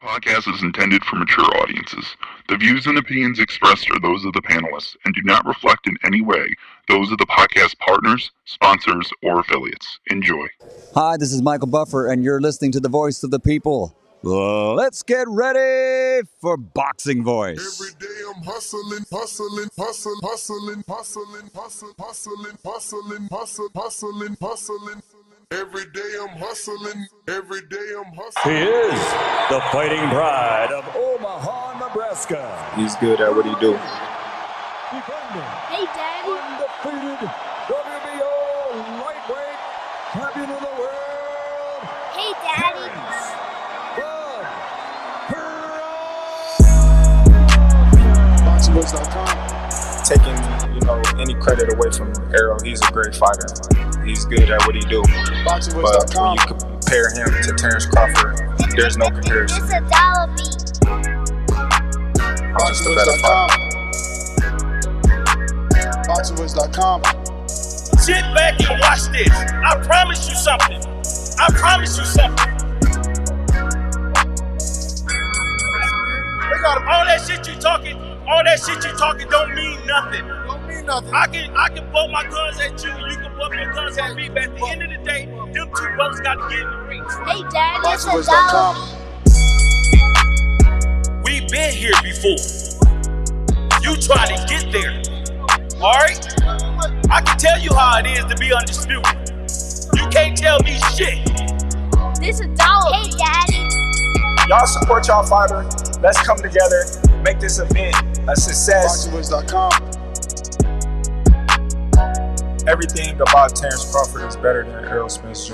Podcast is intended for mature audiences. The views and opinions expressed are those of the panelists and do not reflect in any way those of the podcast partners, sponsors, or affiliates. Enjoy. Hi, this is Michael Buffer, and you're listening to the Voice of the People. Let's get ready for Boxing Voice. Every day I'm hustling, hustling, hustling, hustling, hustling, hustling, hustling, hustling, hustling, hustling, hustling. Every day I'm hustling, every day I'm hustling. He is the fighting pride of Omaha, Nebraska. He's good at what he do. Hey, Daddy. Undefeated WBO lightweight champion of the world. Hey, Daddy. BoxingVoice.com. Taking, any credit away from Errol, he's a great fighter. He's good at what he do. But when you compare him to Terrence Crawford, there's no comparison. It's a dollar beat. I'm just a better fighter. BoxingVoice.com. Sit back and watch this. I promise you something. I promise you something. All that shit you talking don't mean nothing. I can blow my guns at you, you can blow your guns at me, but at the end of the day, them two brothers got to get in the ring. Hey, Daddy, it's a dollar beat. We've been here before. You try to get there. Alright? I can tell you how it is to be undisputed. You can't tell me shit. This a dollar beat. Hey, Daddy. Y'all support y'all fighter. Let's come together, make this event a success. BoxingVoice.com. Everything about Terrence Crawford is better than Errol Spence Jr.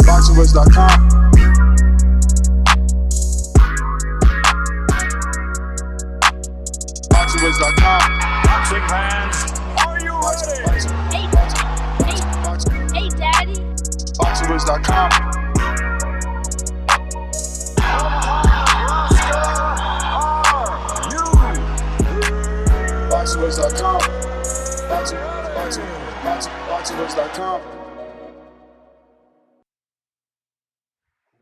BoxingVoice.com. BoxingVoice.com. Boxing fans, are you ready? Hey, Daddy. BoxingVoice.com. BoxingVoice.com. BoxingVoice.com.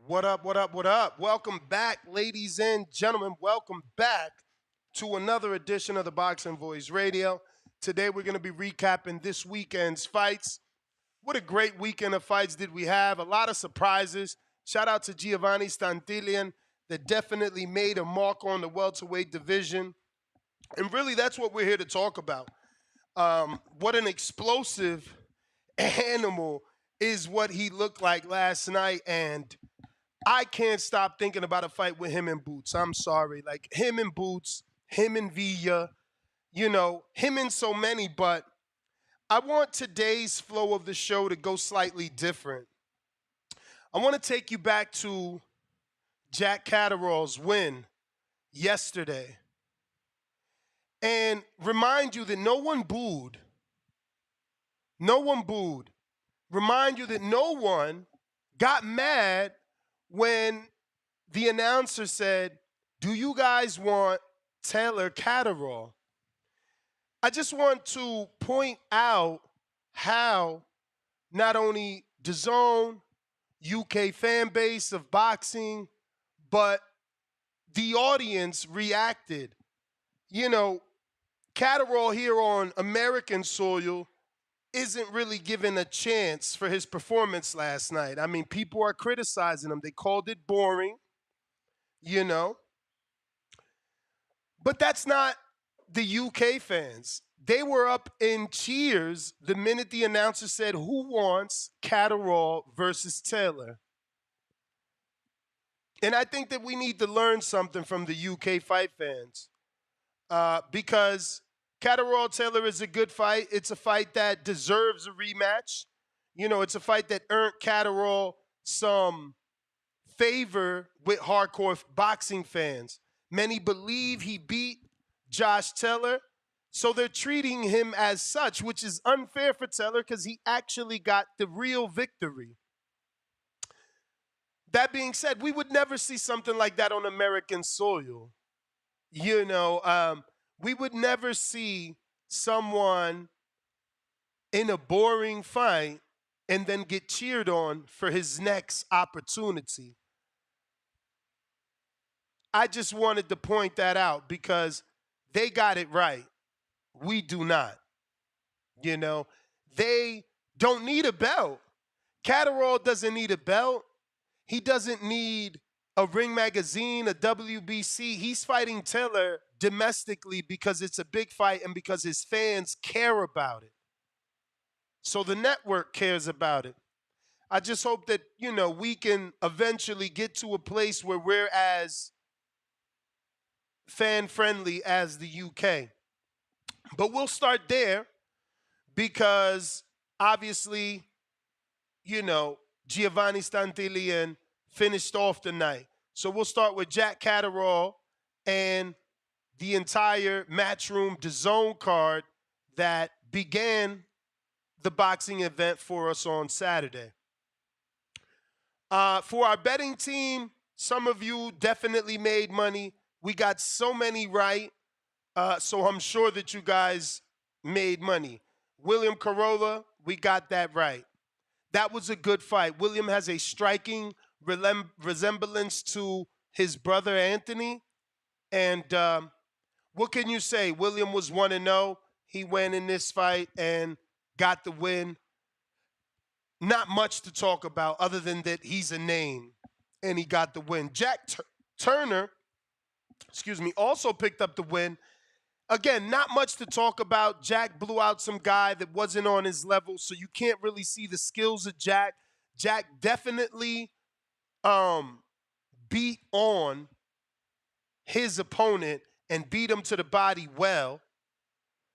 What up, what up, what up? Welcome back, ladies and gentlemen. Welcome back to another edition of the Boxing Voice Radio. Today we're going to be recapping this weekend's fights. What a great weekend of fights did we have. A lot of surprises. Shout out to Giovani Santillan that definitely made a mark on the welterweight division. And really, that's what we're here to talk about. What an explosive animal is what he looked like last night. And I can't stop thinking about a fight with him and Boots. I'm sorry. Like him and Boots, him and Villa, him and so many. But I want today's flow of the show to go slightly different. I want to take you back to Jack Catterall's win yesterday. And remind you that no one booed. No one booed. Remind you that no one got mad when the announcer said, "Do you guys want Taylor Catterall?" I just want to point out how not only DAZN, UK fan base of boxing, but the audience reacted. Catterall here on American soil isn't really given a chance for his performance last night. I mean, people are criticizing him. They called it boring, But that's not the UK fans. They were up in cheers the minute the announcer said, "Who wants Catterall versus Taylor?" And I think that we need to learn something from the UK fight fans. Because Catterall-Taylor is a good fight. It's a fight that deserves a rematch. It's a fight that earned Catterall some favor with hardcore boxing fans. Many believe he beat Josh Taylor, so they're treating him as such, which is unfair for Taylor because he actually got the real victory. That being said, we would never see something like that on American soil. We would never see someone in a boring fight and then get cheered on for his next opportunity. I just wanted to point that out because they got it right. We do not. You know, they don't need a belt. Catterall doesn't need a belt. He doesn't need a Ring Magazine, a WBC. He's fighting Taylor domestically because it's a big fight and because his fans care about it. So the network cares about it. I just hope that, we can eventually get to a place where we're as fan-friendly as the UK. But we'll start there because obviously, Giovani Santillan finished off the night. So we'll start with Jack Catterall and the entire Matchroom DAZN card that began the boxing event for us on Saturday. For our betting team, some of you definitely made money. We got so many right, so I'm sure that you guys made money. William Corolla, we got that right. That was a good fight. William has a striking resemblance to his brother Anthony. And what can you say? William was 1-0. He went in this fight and got the win. Not much to talk about other than that he's a name and he got the win. Jack Turner, also picked up the win. Again, not much to talk about. Jack blew out some guy that wasn't on his level, so you can't really see the skills of Jack. Jack definitely beat on his opponent and beat him to the body well.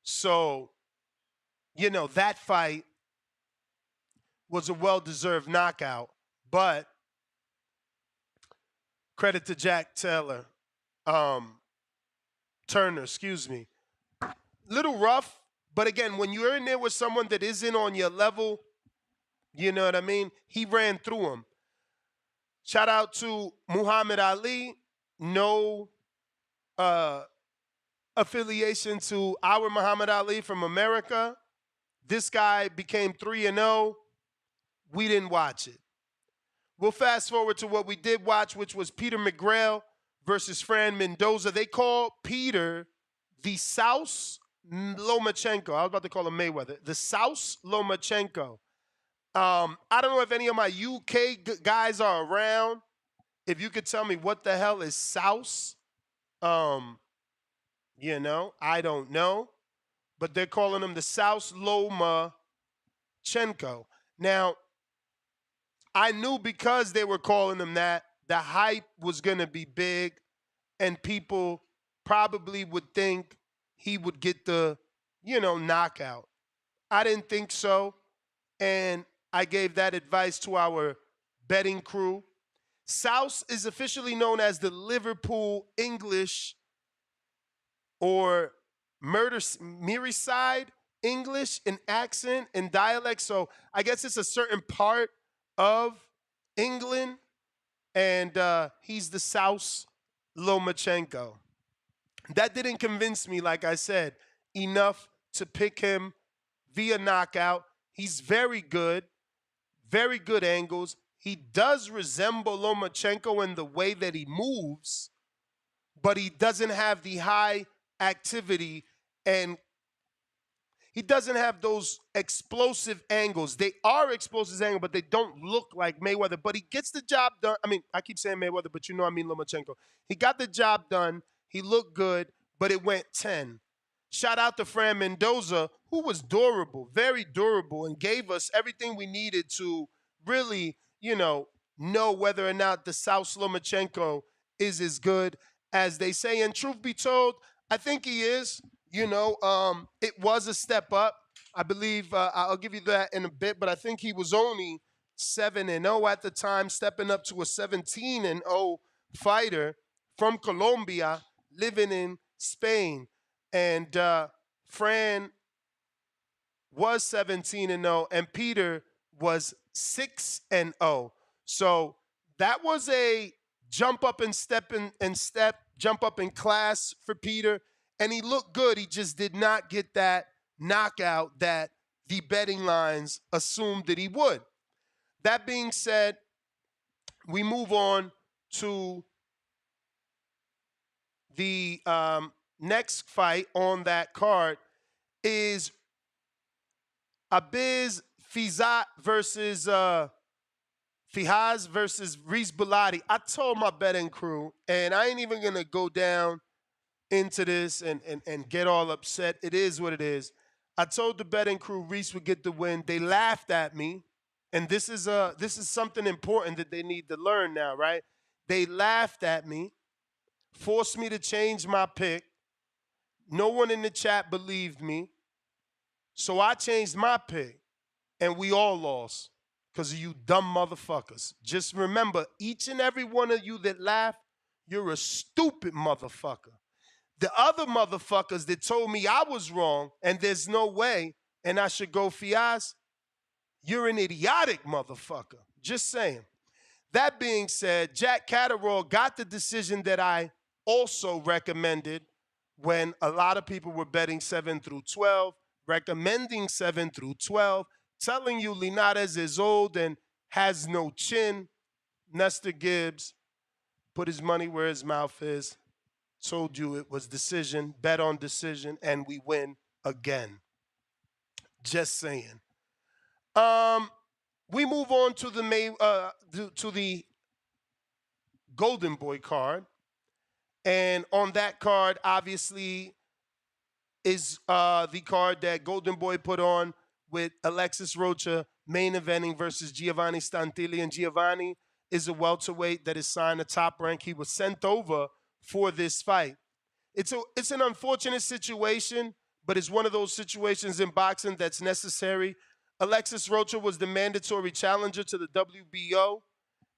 So, that fight was a well-deserved knockout. But credit to Jack Turner, Little rough, but again, when you're in there with someone that isn't on your level, you know what I mean? He ran through him. Shout out to Muhammad Ali. No affiliation to our Muhammad Ali from America. This guy became 3-0. We didn't watch it. We'll fast forward to what we did watch, which was Peter McGrail versus Fran Mendoza. They call Peter the South Lomachenko. I was about to call him Mayweather. The South Lomachenko. I don't know if any of my UK guys are around. If you could tell me what the hell is South, I don't know. But they're calling him the South Lomachenko. Now, I knew because they were calling him that, the hype was going to be big and people probably would think he would get the, knockout. I didn't think so. And I gave that advice to our betting crew. South is officially known as the Liverpool English or Merseyside English in accent and dialect. So I guess it's a certain part of England. And he's the South Lomachenko. That didn't convince me, like I said, enough to pick him via knockout. He's very good angles. He does resemble Lomachenko in the way that he moves, but he doesn't have the high activity and he doesn't have those explosive angles. They are explosive angles, but they don't look like Mayweather. But he gets the job done. I mean, I keep saying Mayweather, but I mean Lomachenko. He got the job done. He looked good, but it went 10. Shout out to Fran Mendoza, who was durable, very durable, and gave us everything we needed to really, know whether or not the South Lomachenko is as good as they say. And truth be told, I think he is. It was a step up. I believe I'll give you that in a bit, but I think he was only 7-0 at the time, stepping up to a 17-0 fighter from Colombia, living in Spain. And Fran was 17-0, and Peter was 6-0. So that was a jump up in jump up in class for Peter. And he looked good. He just did not get that knockout that the betting lines assumed that he would. That being said, we move on to the next fight on that card is Abiz Fizat versus Fihaz versus Reese Bellotti. I told my betting crew, and I ain't even gonna go down into this and get all upset. It is what it is. I told the betting crew Reese would get the win. They laughed at me, and this is something important that they need to learn now, right? They laughed at me, forced me to change my pick. No one in the chat believed me, so I changed my pick, and we all lost because of you dumb motherfuckers. Just remember, each and every one of you that laughed, you're a stupid motherfucker. The other motherfuckers that told me I was wrong and there's no way and I should go Fiaz, you're an idiotic motherfucker. Just saying. That being said, Jack Catterall got the decision that I also recommended when a lot of people were betting 7 through 12, recommending 7 through 12, telling you Linares is old and has no chin. Nestor Gibbs put his money where his mouth is. Told you it was decision, bet on decision, and we win again. Just saying. We move on to the Golden Boy card, and on that card, obviously, is the card that Golden Boy put on with Alexis Rocha main eventing versus Giovani Santillan. Giovani is a welterweight that is signed to Top Rank. He was sent over for this fight. It's an unfortunate situation, but it's one of those situations in boxing that's necessary. Alexis Rocha was the mandatory challenger to the WBO.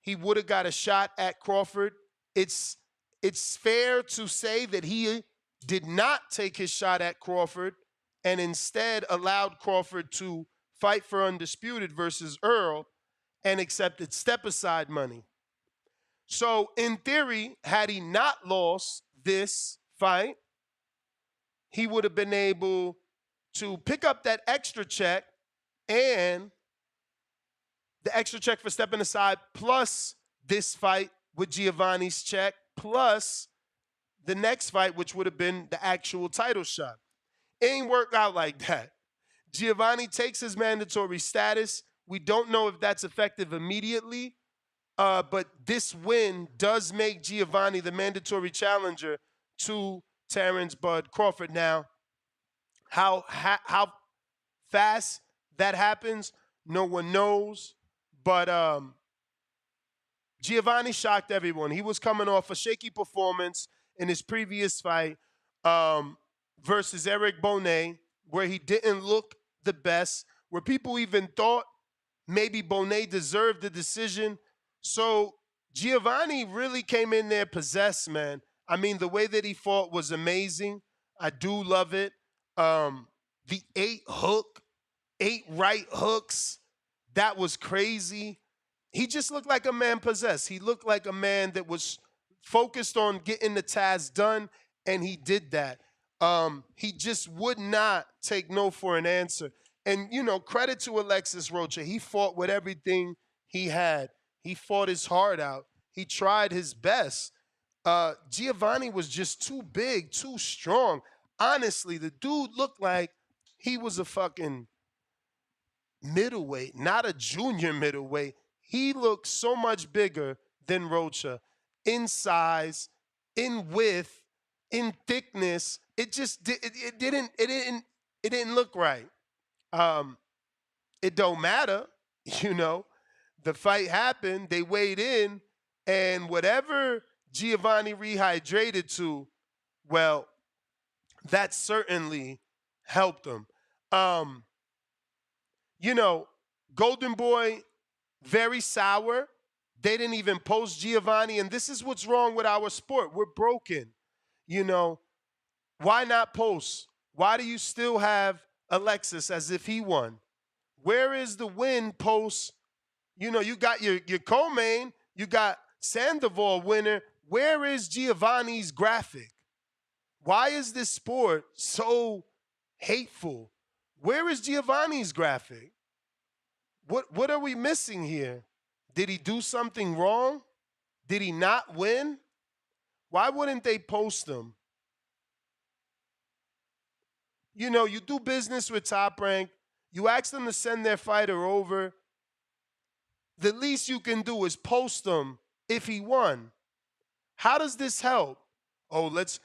He would have got a shot at Crawford. It's fair to say that he did not take his shot at Crawford and instead allowed Crawford to fight for undisputed versus Earl and accepted step-aside money. So, in theory, had he not lost this fight, he would have been able to pick up that extra check and the extra check for stepping aside, plus this fight with Giovanni's check, plus the next fight, which would have been the actual title shot. It ain't worked out like that. Giovanni takes his mandatory status. We don't know if that's effective immediately. But this win does make Giovanni the mandatory challenger to Terrence Bud Crawford. Now, how fast that happens, no one knows. But Giovanni shocked everyone. He was coming off a shaky performance in his previous fight versus Eric Bonet, where he didn't look the best, where people even thought maybe Bonet deserved the decision. So Giovanni really came in there possessed, man. I mean, the way that he fought was amazing. I do love it. The 8 right hooks, that was crazy. He just looked like a man possessed. He looked like a man that was focused on getting the task done, and he did that. He just would not take no for an answer. And, you know, credit to Alexis Rocha. He fought with everything he had. He fought his heart out. He tried his best. Giovanni was just too big, too strong. Honestly, the dude looked like he was a fucking middleweight, not a junior middleweight. He looked so much bigger than Rocha in size, in width, in thickness. It just it didn't look right. It don't matter, you know. The fight happened, they weighed in, and whatever Giovanni rehydrated to, well, that certainly helped him. You know, Golden Boy, very sour. They didn't even post Giovanni, and this is what's wrong with our sport. We're broken. You know, why not post? Why do you still have Alexis as if he won? Where is the win post? You know, you got your co-main, you got Sandoval winner. Where is Giovanni's graphic? Why is this sport so hateful? Where is Giovanni's graphic? What are we missing here? Did he do something wrong? Did he not win? Why wouldn't they post them? You know, you do business with Top Rank. You ask them to send their fighter over. The least you can do is post them if he won. How does this help? Oh, let's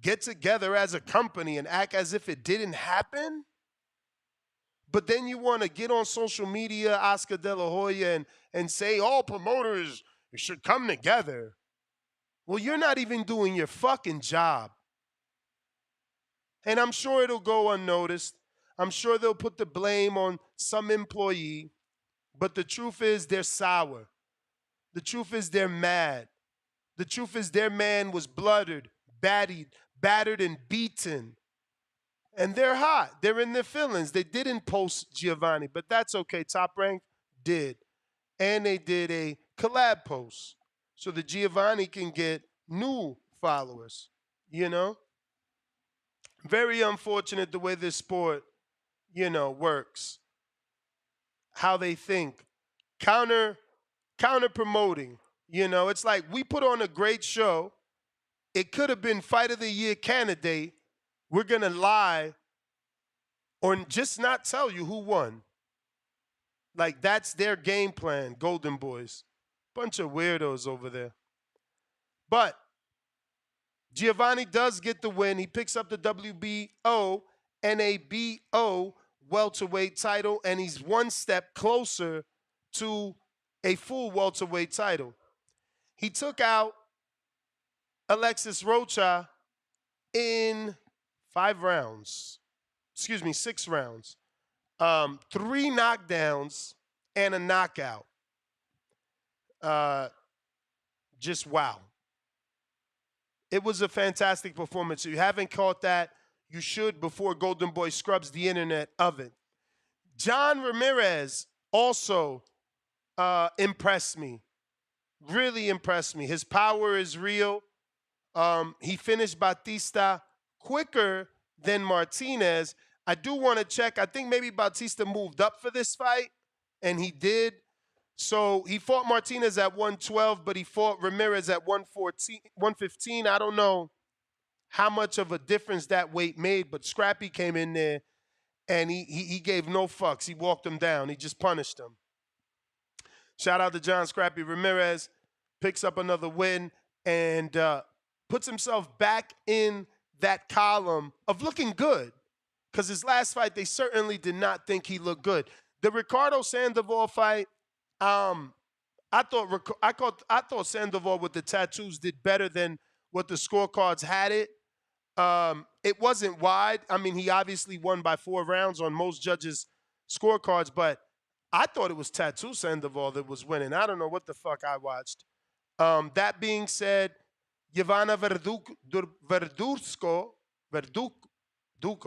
get together as a company and act as if it didn't happen? But then you want to get on social media, Oscar De La Hoya, and say all promoters should come together. Well, you're not even doing your fucking job. And I'm sure it'll go unnoticed. I'm sure they'll put the blame on some employee. But the truth is they're sour. The truth is they're mad. The truth is their man was battered, and beaten. And they're hot. They're in their feelings. They didn't post Giovani, but that's okay. Top Rank did. And they did a collab post so that Giovani can get new followers, you know? Very unfortunate the way this sport, you know, works. How they think. Counter promoting. You know, it's like we put on a great show. It could have been Fight of the Year candidate. We're going to lie or just not tell you who won. Like, that's their game plan, Golden Boys. Bunch of weirdos over there. But Giovani does get the win. He picks up the WBO, NABO welterweight title, and he's one step closer to a full welterweight title. He took out Alexis Rocha in 6 rounds. 3 knockdowns and a knockout. Just wow. It was a fantastic performance. If you haven't caught that, you should before Golden Boy scrubs the internet of it. John Ramirez also impressed me. Really impressed me. His power is real. He finished Batista quicker than Martinez. I do want to check. I think maybe Batista moved up for this fight, and he did. So he fought Martinez at 112, but he fought Ramirez at 115. I don't know how much of a difference that weight made, but Scrappy came in there, and he gave no fucks. He walked him down. He just punished him. Shout out to John Scrappy Ramirez. Picks up another win and puts himself back in that column of looking good. Because his last fight, they certainly did not think he looked good. The Ricardo Sandoval fight, I thought Sandoval with the tattoos did better than what the scorecards had it. It wasn't wide. I mean, he obviously won by 4 rounds on most judges' scorecards, but I thought it was Tattoo Sandoval that was winning. I don't know what the fuck I watched. That being said, Ivana Verdugo,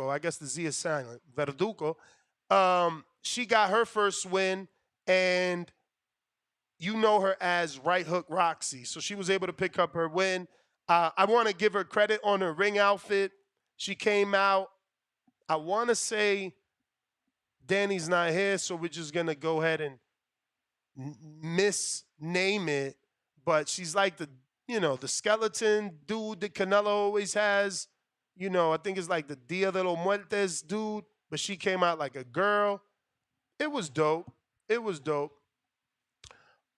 I guess the Z is silent, Verdugo, she got her first win, and you know her as Right Hook Roxy. So she was able to pick up her win. I want to give her credit on her ring outfit. She came out, I want to say Danny's not here, so we're just going to go ahead and misname it. But she's like the skeleton dude that Canelo always has. You know, I think it's like the Dia de los Muertes dude, but she came out like a girl. It was dope.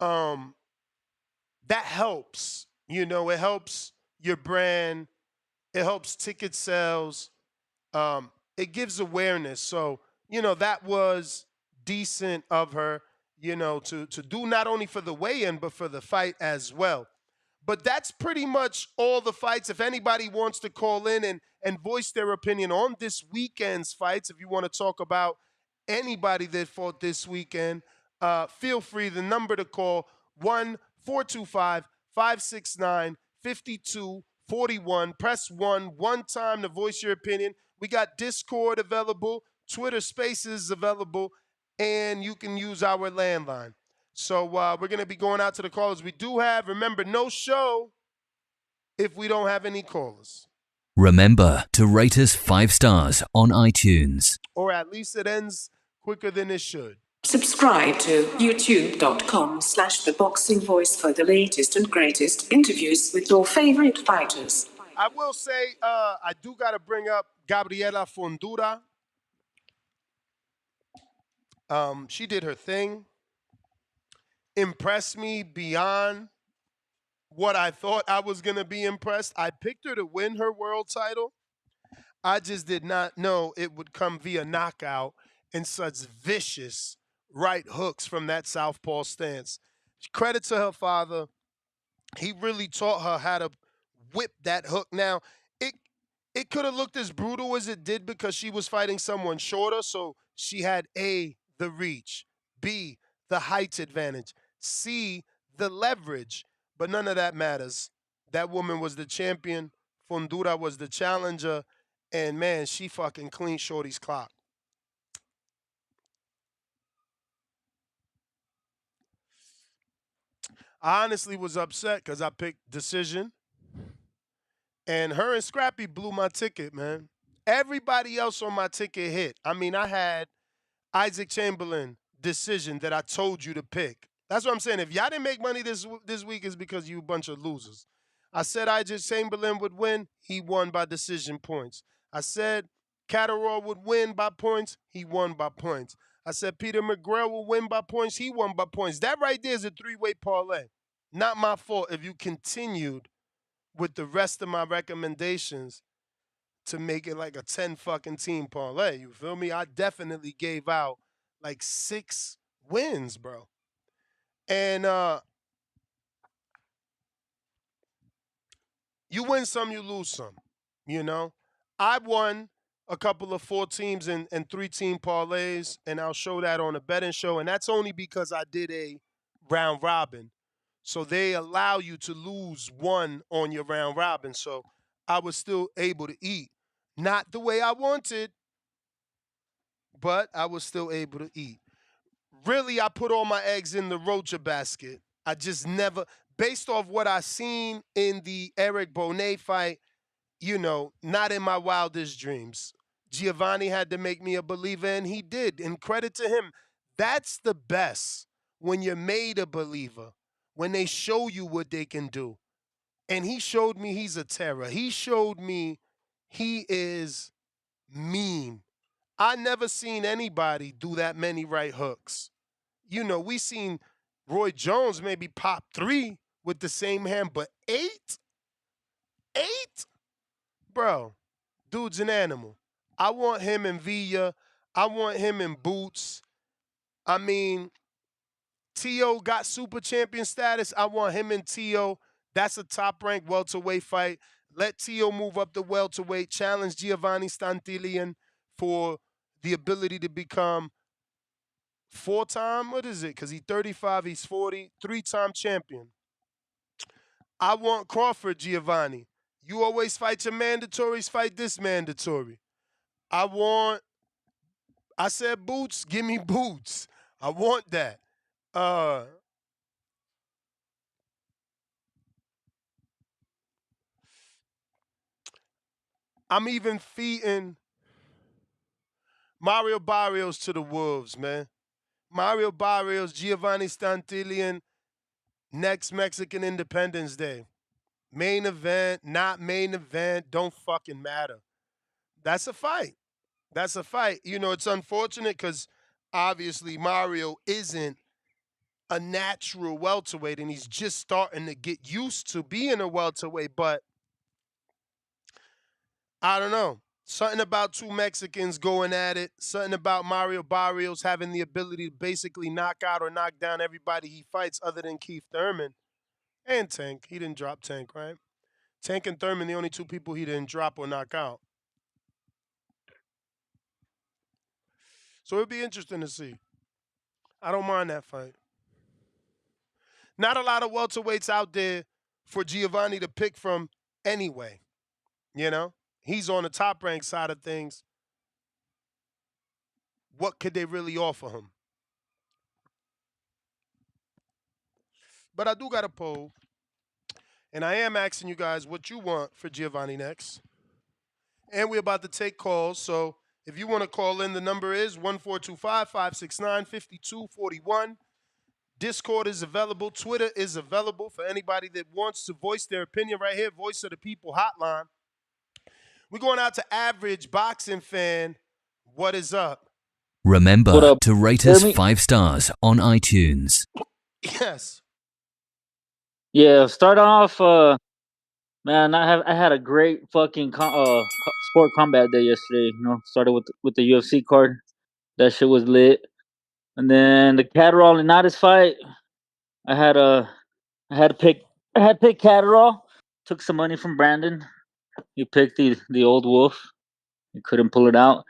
That helps. You know, it helps your brand. It helps ticket sales. It gives awareness. So, you know, that was decent of her, you know, to do not only for the weigh-in, but for the fight as well. But that's pretty much all the fights. If anybody wants to call in and voice their opinion on this weekend's fights, if you want to talk about anybody that fought this weekend, feel free. The number to call, 1-425-569-5241. Press 1 time to voice your opinion. We got Discord available, Twitter Spaces available, and you can use our landline. So we're going to be going out to the callers. We do have, remember, no show if we don't have any callers. Remember to rate us 5 stars on iTunes. Or at least it ends quicker than it should. Subscribe to youtube.com/theboxingvoice for the latest and greatest interviews with your favorite fighters. I will say, I do got to bring up Gabriela Fundura. She did her thing. Impressed me beyond what I thought I was going to be impressed. I picked her to win her world title. I just did not know it would come via knockout and such vicious right hooks from that southpaw stance. Credit to her father. He really taught her how to whip that hook. Now, it it could have looked as brutal as it did because she was fighting someone shorter, so she had A, the reach, B, the height advantage, C, the leverage, but none of that matters. That woman was the champion, Fundura was the challenger, and man, she fucking cleaned Shorty's clock. I honestly was upset because I picked decision. And her and Scrappy blew my ticket, man. Everybody else on my ticket hit. I mean, I had Isaac Chamberlain decision that I told you to pick. That's what I'm saying. If y'all didn't make money this week, is because you a bunch of losers. I said Isaac Chamberlain would win. He won by decision points. I said Catterall would win by points. He won by points. I said Peter McGrail will win by points. He won by points. That right there is a three-way parlay. Not my fault if you continued with the rest of my recommendations to make it like a 10 fucking team parlay. You feel me? I definitely gave out like 6 wins, bro. And you win some, you lose some, you know? I won a couple of 4 teams and 3-team parlays, and I'll show that on a betting show. And that's only because I did a round robin. So they allow you to lose 1 on your round robin. So I was still able to eat. Not the way I wanted, but I was still able to eat. Really, I put all my eggs in the Rocha basket. I just never, based off what I seen in the Eric Bonet fight, you know, not in my wildest dreams. Giovani had to make me a believer, and he did. And credit to him. That's the best, when you're made a believer, when they show you what they can do. And he showed me he's a terror. He showed me he is mean. I never seen anybody do that many right hooks. You know, we seen Roy Jones maybe pop 3 with the same hand, but 8? 8? Bro, dude's an animal. I want him in Villa. I want him in Boots. I mean, T.O. got super champion status. I want him in T.O. That's a top-ranked welterweight fight. Let T.O. move up the welterweight, challenge Giovani Santillan for the ability to become 4-time, what is it? Because he's 35, he's 40, 3-time champion. I want Crawford, Giovani. You always fight your mandatories, fight this mandatory. I said Boots, give me Boots. I want that. I'm even feeding Mario Barrios to the Wolves, man. Mario Barrios, Giovani Santillan, next Mexican Independence Day. Main event, not main event, don't fucking matter. That's a fight. That's a fight. You know, it's unfortunate because obviously Mario isn't a natural welterweight and he's just starting to get used to being a welterweight, but I don't know. Something about 2 Mexicans going at it. Something about Mario Barrios having the ability to basically knock out or knock down everybody he fights other than Keith Thurman and Tank. He didn't drop Tank, right? Tank and Thurman, the only 2 people he didn't drop or knock out. So it'd be interesting to see. I don't mind that fight. Not a lot of welterweights out there for Giovani to pick from anyway. You know? He's on the top-ranked side of things. What could they really offer him? But I do got a poll. And I am asking you guys what you want for Giovani next. And we're about to take calls, so If you want to call in, the number is 1425-569-5241. Discord is available. Twitter is available for anybody that wants to voice their opinion right here. Voice of the People hotline. We're going out to Average Boxing Fan. What is up? Remember What up, to rate us 5 stars on iTunes. Yes. Yeah, start off. Man, I had a great fucking sport combat day yesterday. Started with the UFC card. That shit was lit. And then the Catterall and Nadas fight. I had a I had to pick Catterall. Took some money from Brandon. He picked the old wolf. He couldn't pull it out.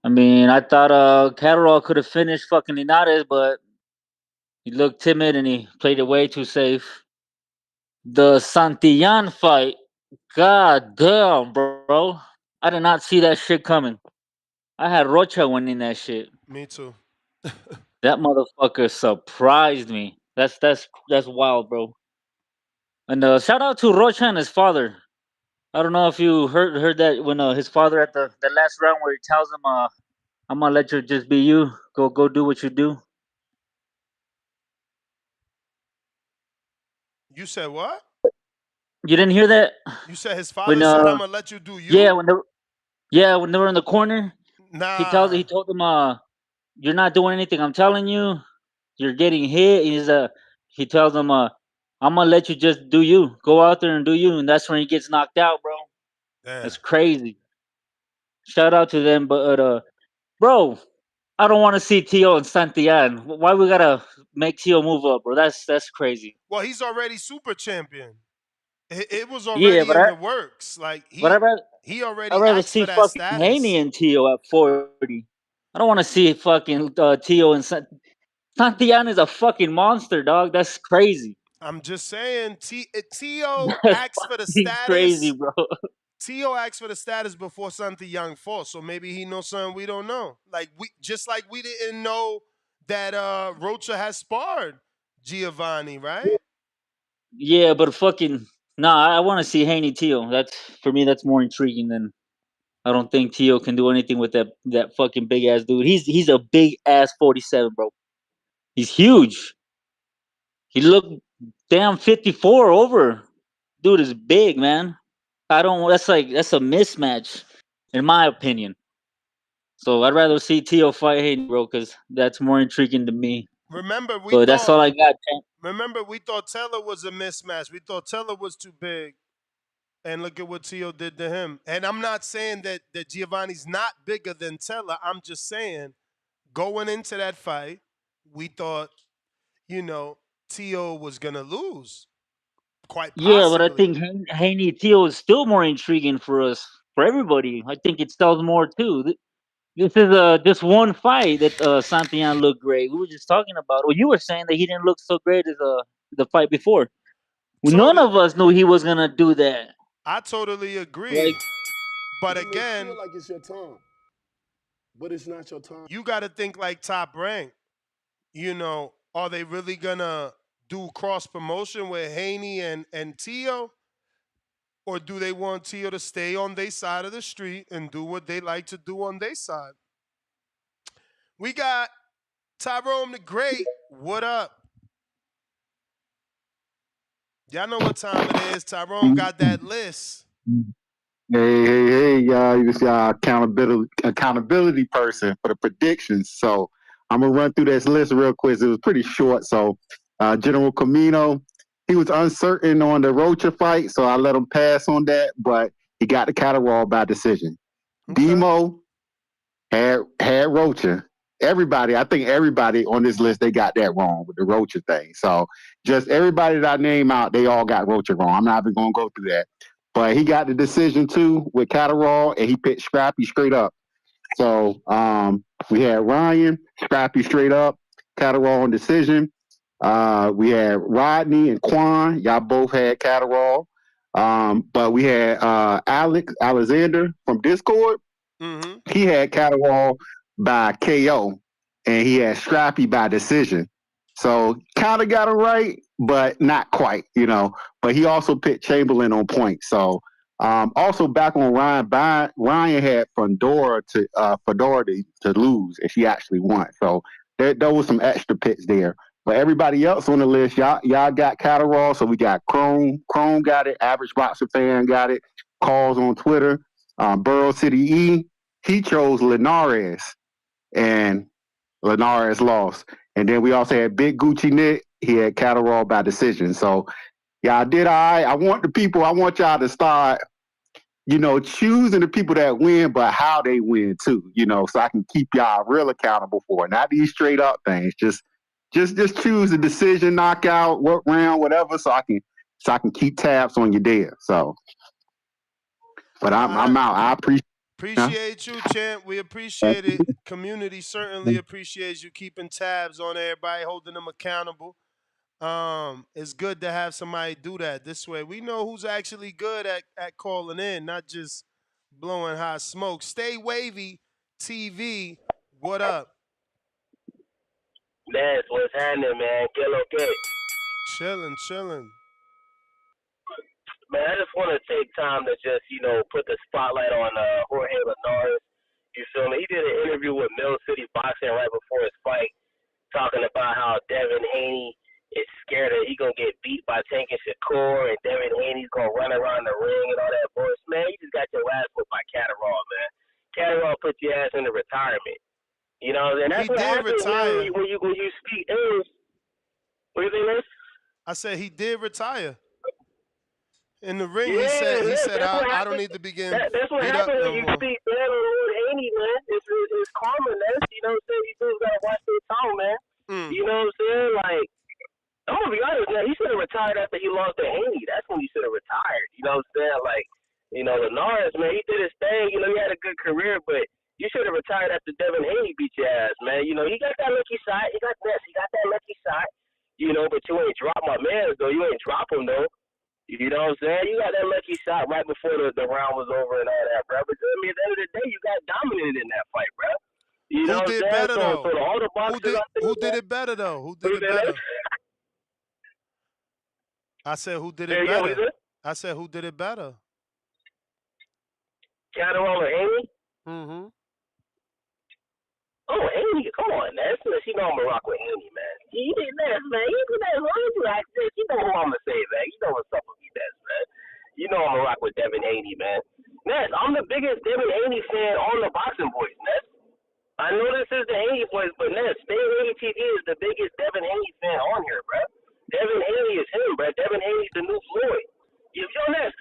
I mean, I thought Catterall could have finished fucking Linares, but he looked timid and he played it way too safe. The Santillan fight, god damn, bro. I did not see that shit coming. I had Rocha winning that shit. Me too. That motherfucker surprised me. That's wild, bro. And shout out to Rocha and his father. I don't know if you heard that when his father at the last round where he tells him, "I'm gonna let you just be you. Go do what you do." You said what? You didn't hear that? You said his father When said, "I'm gonna let you do you." yeah, when they were in the corner, Nah. he told them, "You're not doing anything. I'm telling you, you're getting hit." He tells them, "I'm gonna let you just do you. Go out there and do you." And that's when he gets knocked out, bro. Damn. That's crazy. Shout out to them, but bro, I don't want to see Tio and Santillan. Why we gotta make Tio move up, bro? That's crazy. Well, he's already super champion. It was Yeah, already in the works. Like but he I'd already rather asked see for that fucking status. Haney and Tio at 40. I don't want to see fucking Tio and Santillan is a fucking monster, dog. That's crazy. I'm just saying, Tio That's asked for the fucking crazy, status. bro. Tio asked for the status before something young fought, so maybe he knows something we don't know. Like we didn't know that Rocha has sparred Giovani, right? Yeah, but fucking I want to see Haney Tio. That's for me. That's more intriguing than I don't think Tio can do anything with that fucking big ass dude. He's a big ass 47, bro. He's huge. He looked damn 54 over. Dude is big, man. I don't. That's a mismatch, in my opinion. So I'd rather see Tio fight Hayden, bro, because that's more intriguing to me. Remember, But that's all I got. we thought Teller was a mismatch. We thought Teller was too big. And look at what Tio did to him. And I'm not saying that Giovanni's not bigger than Teller. I'm just saying, going into that fight, we thought, Tio was going to lose. Quite possibly. Yeah, but I think Haney Tio is still more intriguing for us, for everybody. I think it sells more too. This is just one fight that Santillan looked great. We were just talking about. Well, you were saying that he didn't look so great as the fight before. Well, none of us knew he was gonna do that. I totally agree. But again, feel like it's your time, but it's not your time. You got to think like Top Rank. Are they really gonna do cross promotion with Haney and Tio? Or do they want Tio to stay on their side of the street and do what they like to do on their side? We got Tyrone the Great. What up? Y'all know what time it is. Tyrone got that list. Hey, y'all. This y'all accountability person for the predictions. So I'm going to run through this list real quick. It was pretty short. So General Camino, he was uncertain on the Rocha fight, so I let him pass on that, but he got the Catterall by decision. Okay. Demo had Rocha. I think everybody on this list, they got that wrong with the Rocha thing. So just everybody that I name out, they all got Rocha wrong. I'm not even going to go through that. But he got the decision too with Catterall, and he picked Scrappy straight up. So we had Ryan, Scrappy straight up, Catterall on decision. We had Rodney and Quan. Y'all both had Catterall. But we had Alexander from Discord. Mm-hmm. He had Catterall by KO, and he had Scrappy by decision. So kind of got it right, but not quite, But he also picked Chamberlain on points. So Also back on Ryan had Fedora to lose, and she actually won. So there was some extra picks there. But everybody else on the list, y'all got Catterall. So we got Chrome. Chrome got it. Average Boxer Fan got it. Calls on Twitter. Burrow City E, he chose Linares, and Linares lost. And then we also had Big Gucci Nick. He had Catterall by decision. So y'all did all right. I want y'all to start, choosing the people that win, but how they win too, so I can keep y'all real accountable for it. Not these straight up things. Just choose a decision, knockout, what round, whatever, so I can keep tabs on you there. So, but I'm out. I appreciate you, champ. We appreciate it. Community certainly appreciates you keeping tabs on everybody, holding them accountable. It's good to have somebody do that. This way we know who's actually good at calling in, not just blowing hot smoke. Stay Wavy TV, what up? That's what's happening, man. Que lo que? Chilling. Man, I just want to take time to just, put the spotlight on Jorge Linares. You feel me? He did an interview with Mill City Boxing right before his fight, talking about how Devin Haney is scared that he's going to get beat by Tank and Shakur, and Devin Haney's going to run around the ring and all that bullshit. Man, you just got your ass put by Catterall, man. Catterall put your ass into retirement. And that's what happens when you speak English. What do you think, man? I said he did retire. In the ring, he said, I don't need to begin. That's what happens when you speak bad on Lord Haney, man. It's karma, man. You know what I'm saying? You still got to watch their tongue, man. You know what I'm saying? Like, I'm going to be honest, man. He should have retired after he lost to Haney. That's when he should have retired. You know what I'm saying? Like, Linares, man, he did his thing. He had a good career, but you should have retired after Devin Haney beat your ass, man. He got that lucky shot. He got that lucky shot. But you ain't drop my man, though. You ain't drop him, though. You know what I'm saying? You got that lucky shot right before the round was over and all that, bro. But at the end of the day, you got dominated in that fight, bro. You know who did what I'm better, saying? though? So all the boxers who did it better, though? Who did it better? I said, who did it better? I said, who did it better? Catterall or Haney? Mm-hmm. Oh, Haney, come on, Ness. You know I'm going to rock with Haney, man. He did Ness, man. He did Ness. Why you like this? You know who I'm going to say, man. You know what's up with me, Ness, man. You know I'm going to rock with Devin Haney, man. Ness, I'm the biggest Devin Haney fan on the Boxing Boys, Ness. I know this is the Haney Boys, but Ness, Stay Haney TV is the biggest Devin Haney fan on here, bro. Devin Haney is him, bro. Devin Haney's the new Floyd. Yo, Ness,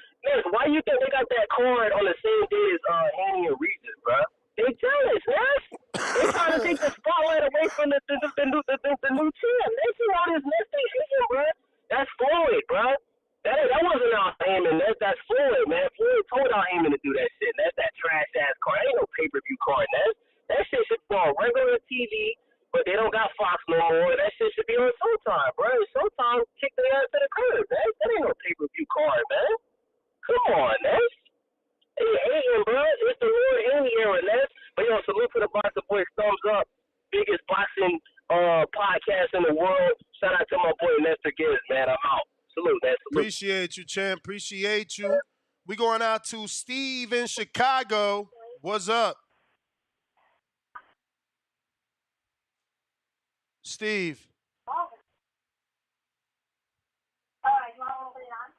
why you think they got that card on the same day as Haney and Regis, bro? They jealous, Ness. They trying to take the spotlight away from the new champ. They see all this Ness they hating, bro. That's Floyd, bro. That wasn't out Heyman. That's Floyd, man. Floyd told out Heyman to do that shit. That's that trash ass card. Ain't no pay-per-view card, Ness. That shit should be on regular TV, but they don't got Fox no more. That shit should be on Showtime, bro. Showtime kicked their ass to the curb, man. That ain't no pay-per-view card, man. Come on, Ness. They hating, bro. It's the Lord Haney era, Ness. But salute to the Boxing Boys. Thumbs up. Biggest boxing podcast in the world. Shout out to my boy Nestor Gibbs, man. I'm out. Salute, Ness. Salute. Appreciate you, champ. Appreciate you. We going out to Steve in Chicago. What's up? Steve.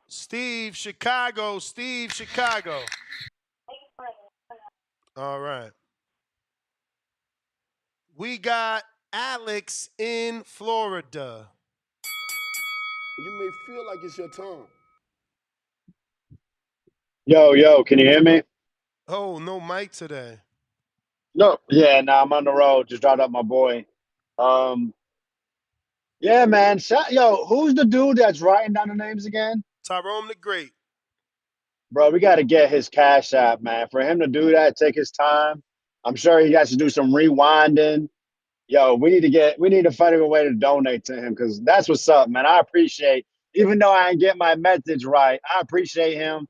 Steve, Chicago. All right. We got Alex in Florida. You may feel like it's your turn. Yo, can you hear me? Oh, no mic today. No. Yeah, I'm on the road. Just dropped out my boy. Yeah, man. Who's the dude that's writing down the names again? Tyrone the Great. Bro, we got to get his Cash App, man. For him to do that, take his time. I'm sure he has to do some rewinding. Yo, we need to find a way to donate to him because that's what's up, man. I appreciate, even though I ain't get my message right, I appreciate him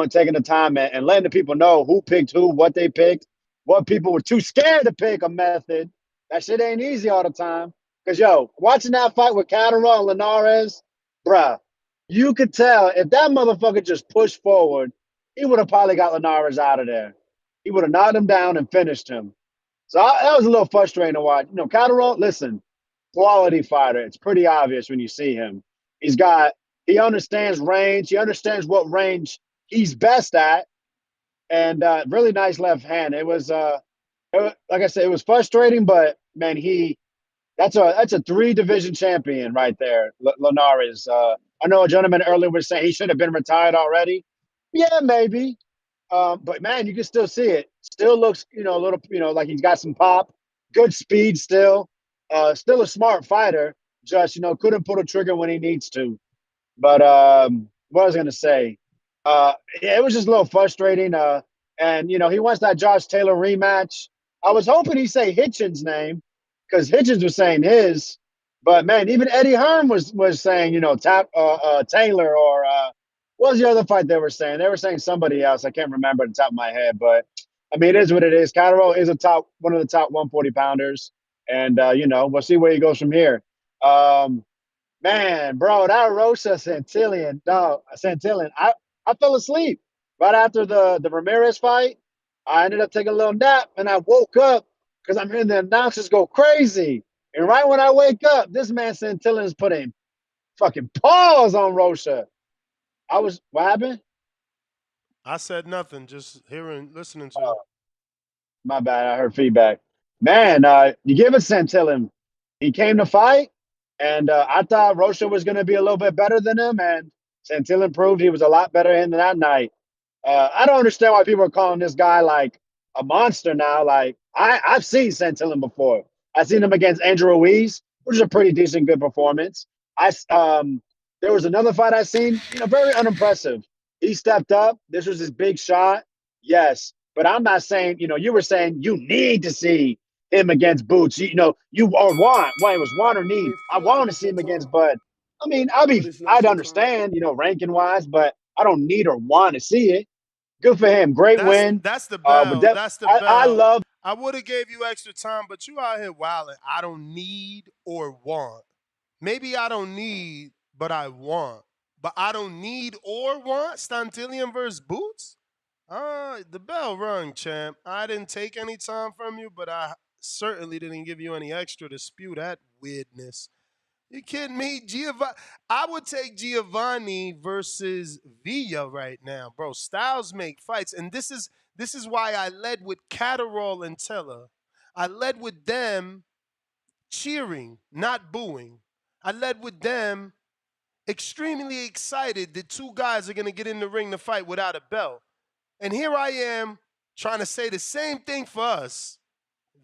taking the time and letting the people know who picked who, what they picked, what people were too scared to pick a method. That shit ain't easy all the time. Because, watching that fight with Catterall and Linares, bruh, you could tell if that motherfucker just pushed forward, he would have probably got Linares out of there. He would have knocked him down and finished him. So that was a little frustrating to watch. Catterall, listen, quality fighter. It's pretty obvious when you see him. He understands range. He understands what range he's best at, and really nice left hand. Like I said, it was frustrating, but man, that's a 3-division champion right there, Linares. I know a gentleman earlier was saying he should have been retired already. Yeah, maybe. But man, you can still see it. Still looks, a little, like he's got some pop, good speed still. Still a smart fighter. Just, couldn't pull the trigger when he needs to. But what was I going to say? Yeah, it was just a little frustrating. And he wants that Josh Taylor rematch. I was hoping he'd say Hitchens' name because Hitchens was saying his. But man, even Eddie Hearn was saying, Taylor or what was the other fight they were saying? They were saying somebody else. I can't remember at the top of my head, but I mean, it is what it is. Catterall is one of the top 140 pounders, and we'll see where he goes from here. Man, bro, that Rocha Santillan, I fell asleep right after the Ramirez fight. I ended up taking a little nap, and I woke up because I'm hearing the announcers go crazy. And right when I wake up, this man Santillan is putting fucking paws on Rocha. What happened? I said nothing, just listening to you. My bad, I heard feedback. Man, you give it Santillan. He came to fight, and I thought Rocha was going to be a little bit better than him, and Santillan proved he was a lot better in that night. I don't understand why people are calling this guy like a monster now. Like I've seen Santillan before. I've seen him against Andrew Ruiz, which is a pretty decent, good performance. There was another fight I seen, very unimpressive. He stepped up. This was his big shot. Yes, but I'm not saying, you were saying you need to see him against Boots. You or want. Well, it was want or need. I want to see him against Bud. I mean, I'd understand, ranking wise, but I don't need or want to see it. Good for him. Great win. That's the bell. That's the bell. I love. I would have gave you extra time, but you out here wilding. I don't need or want. Maybe I don't need, but I want. But I don't need or want Santillan versus Boots? The bell rung, champ. I didn't take any time from you, but I certainly didn't give you any extra to spew that weirdness. You kidding me? I would take Giovani versus Villa right now, bro. Styles make fights, and this is why I led with Catterall and Teller. I led with them cheering, not booing. I led with them extremely excited that two guys are going to get in the ring to fight without a belt. And here I am trying to say the same thing for us.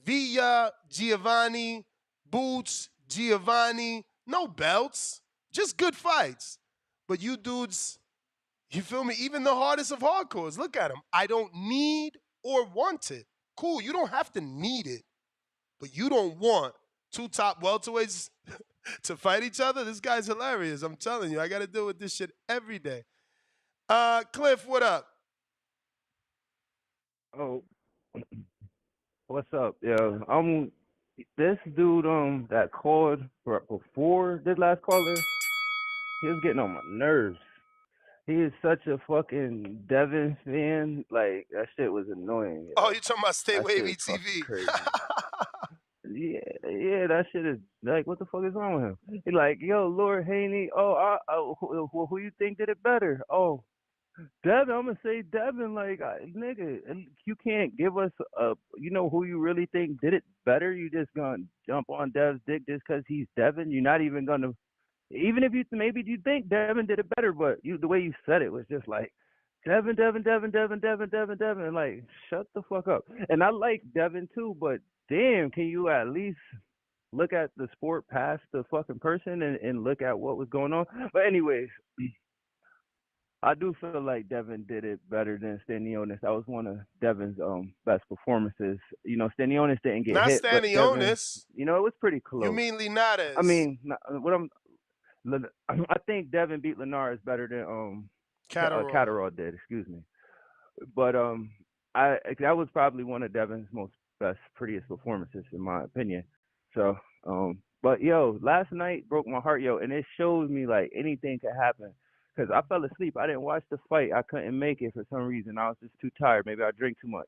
Villa, Giovani, Boots, Giovani, no belts, just good fights. But you dudes, you feel me? Even the hardest of hardcores, look at them. I don't need or want it. Cool, you don't have to need it, but you don't want two top welterweights to fight each other? This guy's hilarious. I'm telling you, I got to deal with this shit every day. Cliff, what up? Oh, what's up? Yeah, this dude that called before this last caller, he was getting on my nerves. He is such a fucking Devin fan. Like that shit was annoying. Oh, you talking about Stay Wavy TV? Crazy. Yeah, that shit is like, what the fuck is wrong with him? He's like, yo, Lord Haney. Oh, who you think did it better? Oh, Devin, I'm gonna say Devin, like, nigga, you can't give us who you really think did it better. You just gonna jump on Dev's dick just because he's Devin. You're not even gonna, even if you think Devin did it better, but the way you said it was just like Devin, like, shut the fuck up. And I like Devin too, but damn, can you at least look at the sport past the fucking person and look at what was going on? But anyways. I do feel like Devin did it better than Stanionis. That was one of Devin's best performances. Stanionis didn't get hit. Not Stanionis. It was pretty close. You mean Linares? I mean, I think Devin beat Linares better than Catterall did. Excuse me. But that was probably one of Devin's prettiest performances in my opinion. So, but yo, last night broke my heart, yo, and it shows me like anything could happen. because I fell asleep. I didn't watch the fight. I couldn't make it for some reason. I was just too tired. Maybe I drank too much.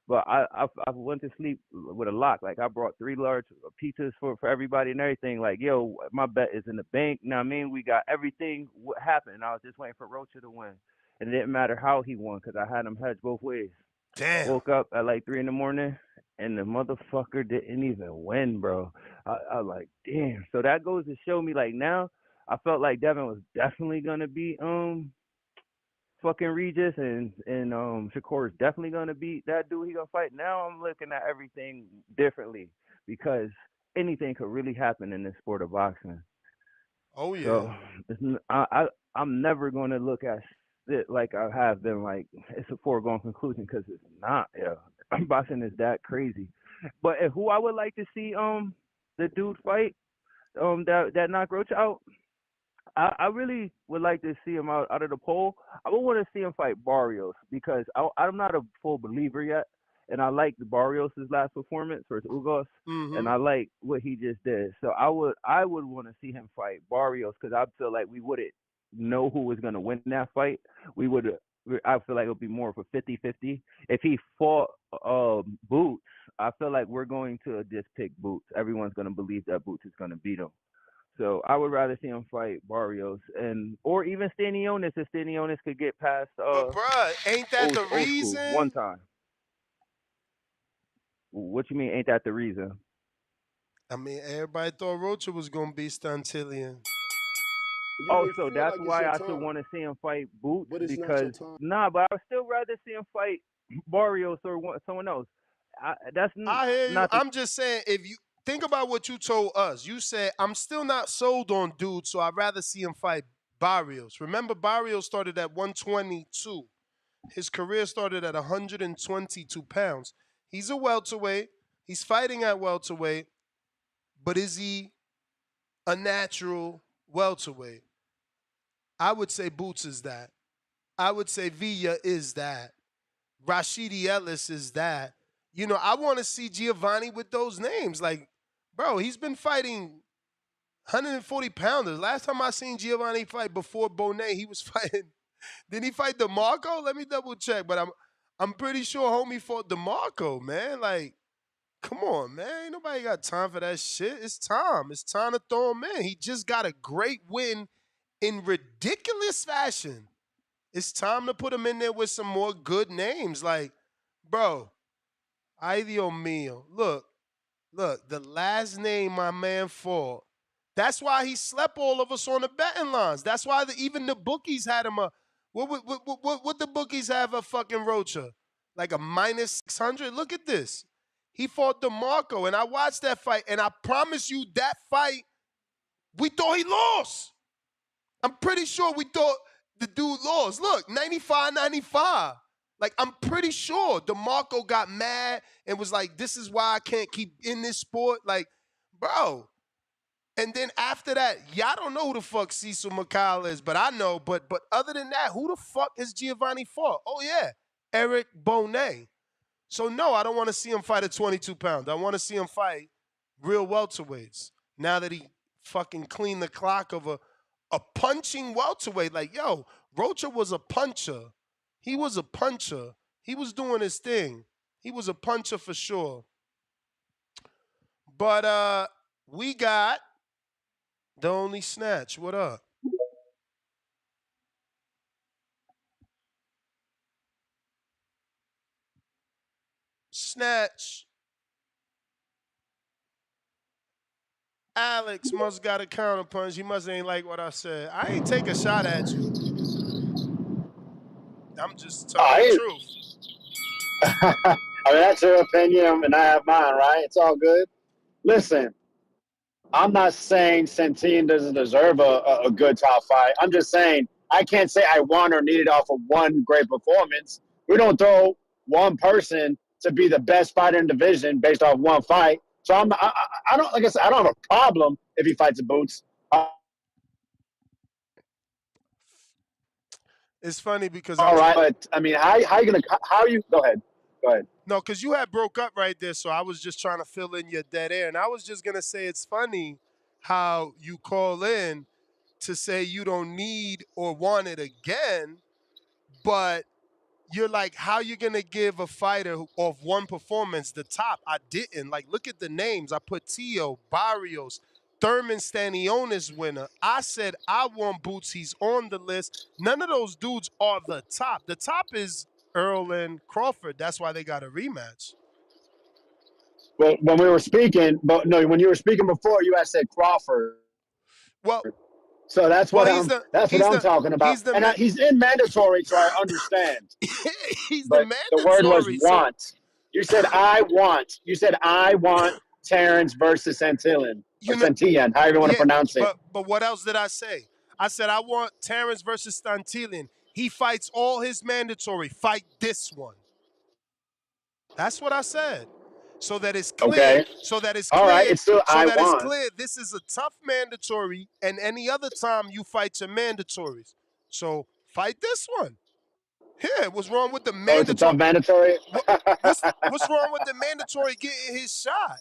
But I went to sleep with a lock. Like I brought 3 large pizzas for everybody and everything. Like, yo, my bet is in the bank. Now I mean, we got everything. What happened? I was just waiting for Rocha to win. And it didn't matter how he won because I had him hedged both ways. Damn. Woke up at like 3 in the morning and the motherfucker didn't even win, bro. I like, damn. So that goes to show me like now I felt like Devin was definitely gonna be fucking Regis and Shakur is definitely gonna beat that dude he gonna fight. Now I'm looking at everything differently because anything could really happen in this sport of boxing. Oh yeah. So I'm never gonna look at it like I have been like it's a foregone conclusion because it's not. Yeah, boxing is that crazy. But who I would like to see the dude fight that knocked Roach out. I really would like to see him out of the poll. I would want to see him fight Barrios because I'm not a full believer yet, and I like the Barrios' last performance versus Ugos, and I like what he just did. So I would want to see him fight Barrios because I feel like we wouldn't know who was going to win that fight. I feel like it would be more of a 50-50. If he fought Boots, I feel like we're going to just pick Boots. Everyone's going to believe that Boots is going to beat him. So I would rather see him fight Barrios or even Stanionis if Stanionis could get past but bruh, ain't that the old reason? school one time. What you mean ain't that the reason? I mean, everybody thought Rocha was gonna be Santillan. So that's why I still want to see him fight Boots because but I would still rather see him fight Barrios or someone else. I hear you. I'm just saying, if you think about what you told us, you said I'm still not sold on dude, so I'd rather see him fight Barrios. Remember, Barrios started at 122. His career started at 122 pounds. He's a welterweight. He's fighting at welterweight, but is he a natural welterweight? I would say Boots is that. I would say Villa is that. Rashidi Ellis is that. You know, I want to see Giovani with those names. Like, bro, he's been fighting 140 pounders. Last time I seen Giovani fight before Bonet, he was fighting. Didn't he fight DeMarco? Let me double check. But I'm pretty sure homie fought DeMarco, man. Like, come on, man. Ain't nobody got time for that shit. It's time. It's time to throw him in. He just got a great win in ridiculous fashion. It's time to put him in there with some more good names. Like, bro, ay Dios mío. Look, the last name my man fought. That's why he slept all of us on the betting lines. That's why even the bookies had him what the bookies have a fucking Rocha? Like a minus 600? Look at this. He fought DeMarco, and I watched that fight, and I promise you that fight, we thought he lost. I'm pretty sure we thought the dude lost. Look, 95-95. Like, I'm pretty sure DeMarco got mad and was like, this is why I can't keep in this sport. Like, bro. And then after that, y'all don't know who the fuck Cecil McCall is, but I know. But other than that, who the fuck is Giovanni fought? Oh, yeah, Eric Bonet. So, no, I don't want to see him fight at 22 pounds. I want to see him fight real welterweights. Now that he fucking cleaned the clock of a punching welterweight. Like, yo, Rocha was a puncher. He was a puncher. He was doing his thing. He was a puncher for sure. But we got the only snatch. What up? Snatch. Alex must got a counterpunch. He must ain't like what I said. I ain't take a shot at you. I'm just telling the truth. I mean, that's your opinion, and I have mine, right? It's all good. Listen, I'm not saying Santillan doesn't deserve a good top fight. I'm just saying I can't say I won or needed off of one great performance. We don't throw one person to be the best fighter in the division based off one fight. So I don't, like I said, I don't have a problem if he fights the Boots. It's funny because all right, but I mean, how are you? Go ahead. No, because you had broke up right there, so I was just trying to fill in your dead air. And I was just going to say it's funny how you call in to say you don't need or want it again, but you're like, how you gonna give a fighter of one performance the top? I didn't. Like, look at the names. I put Tio, Barrios, Thurman Stanionis winner. I said I want Boots. He's on the list. None of those dudes are the top. The top is Earl and Crawford. That's why they got a rematch. Well, when we were speaking, but no, when you were speaking before, you had said Crawford. Well, so that's what he's I'm talking about. He's in mandatory, so I understand. He's but the word was want. You said I want. You said I want Terrence versus Santillan. Or Santillan, however you want to pronounce it. But what else did I say? I said I want Terrence versus Santillan. He fights all his mandatory. Fight this one. That's what I said. So that it's clear. Okay. So that it's all clear. Right, it's still so I that want. It's clear. This is a tough mandatory, and any other time you fight your mandatories. So fight this one. Yeah, what's wrong with the mandatory? Oh, it's a tough mandatory? what's wrong with the mandatory getting his shot?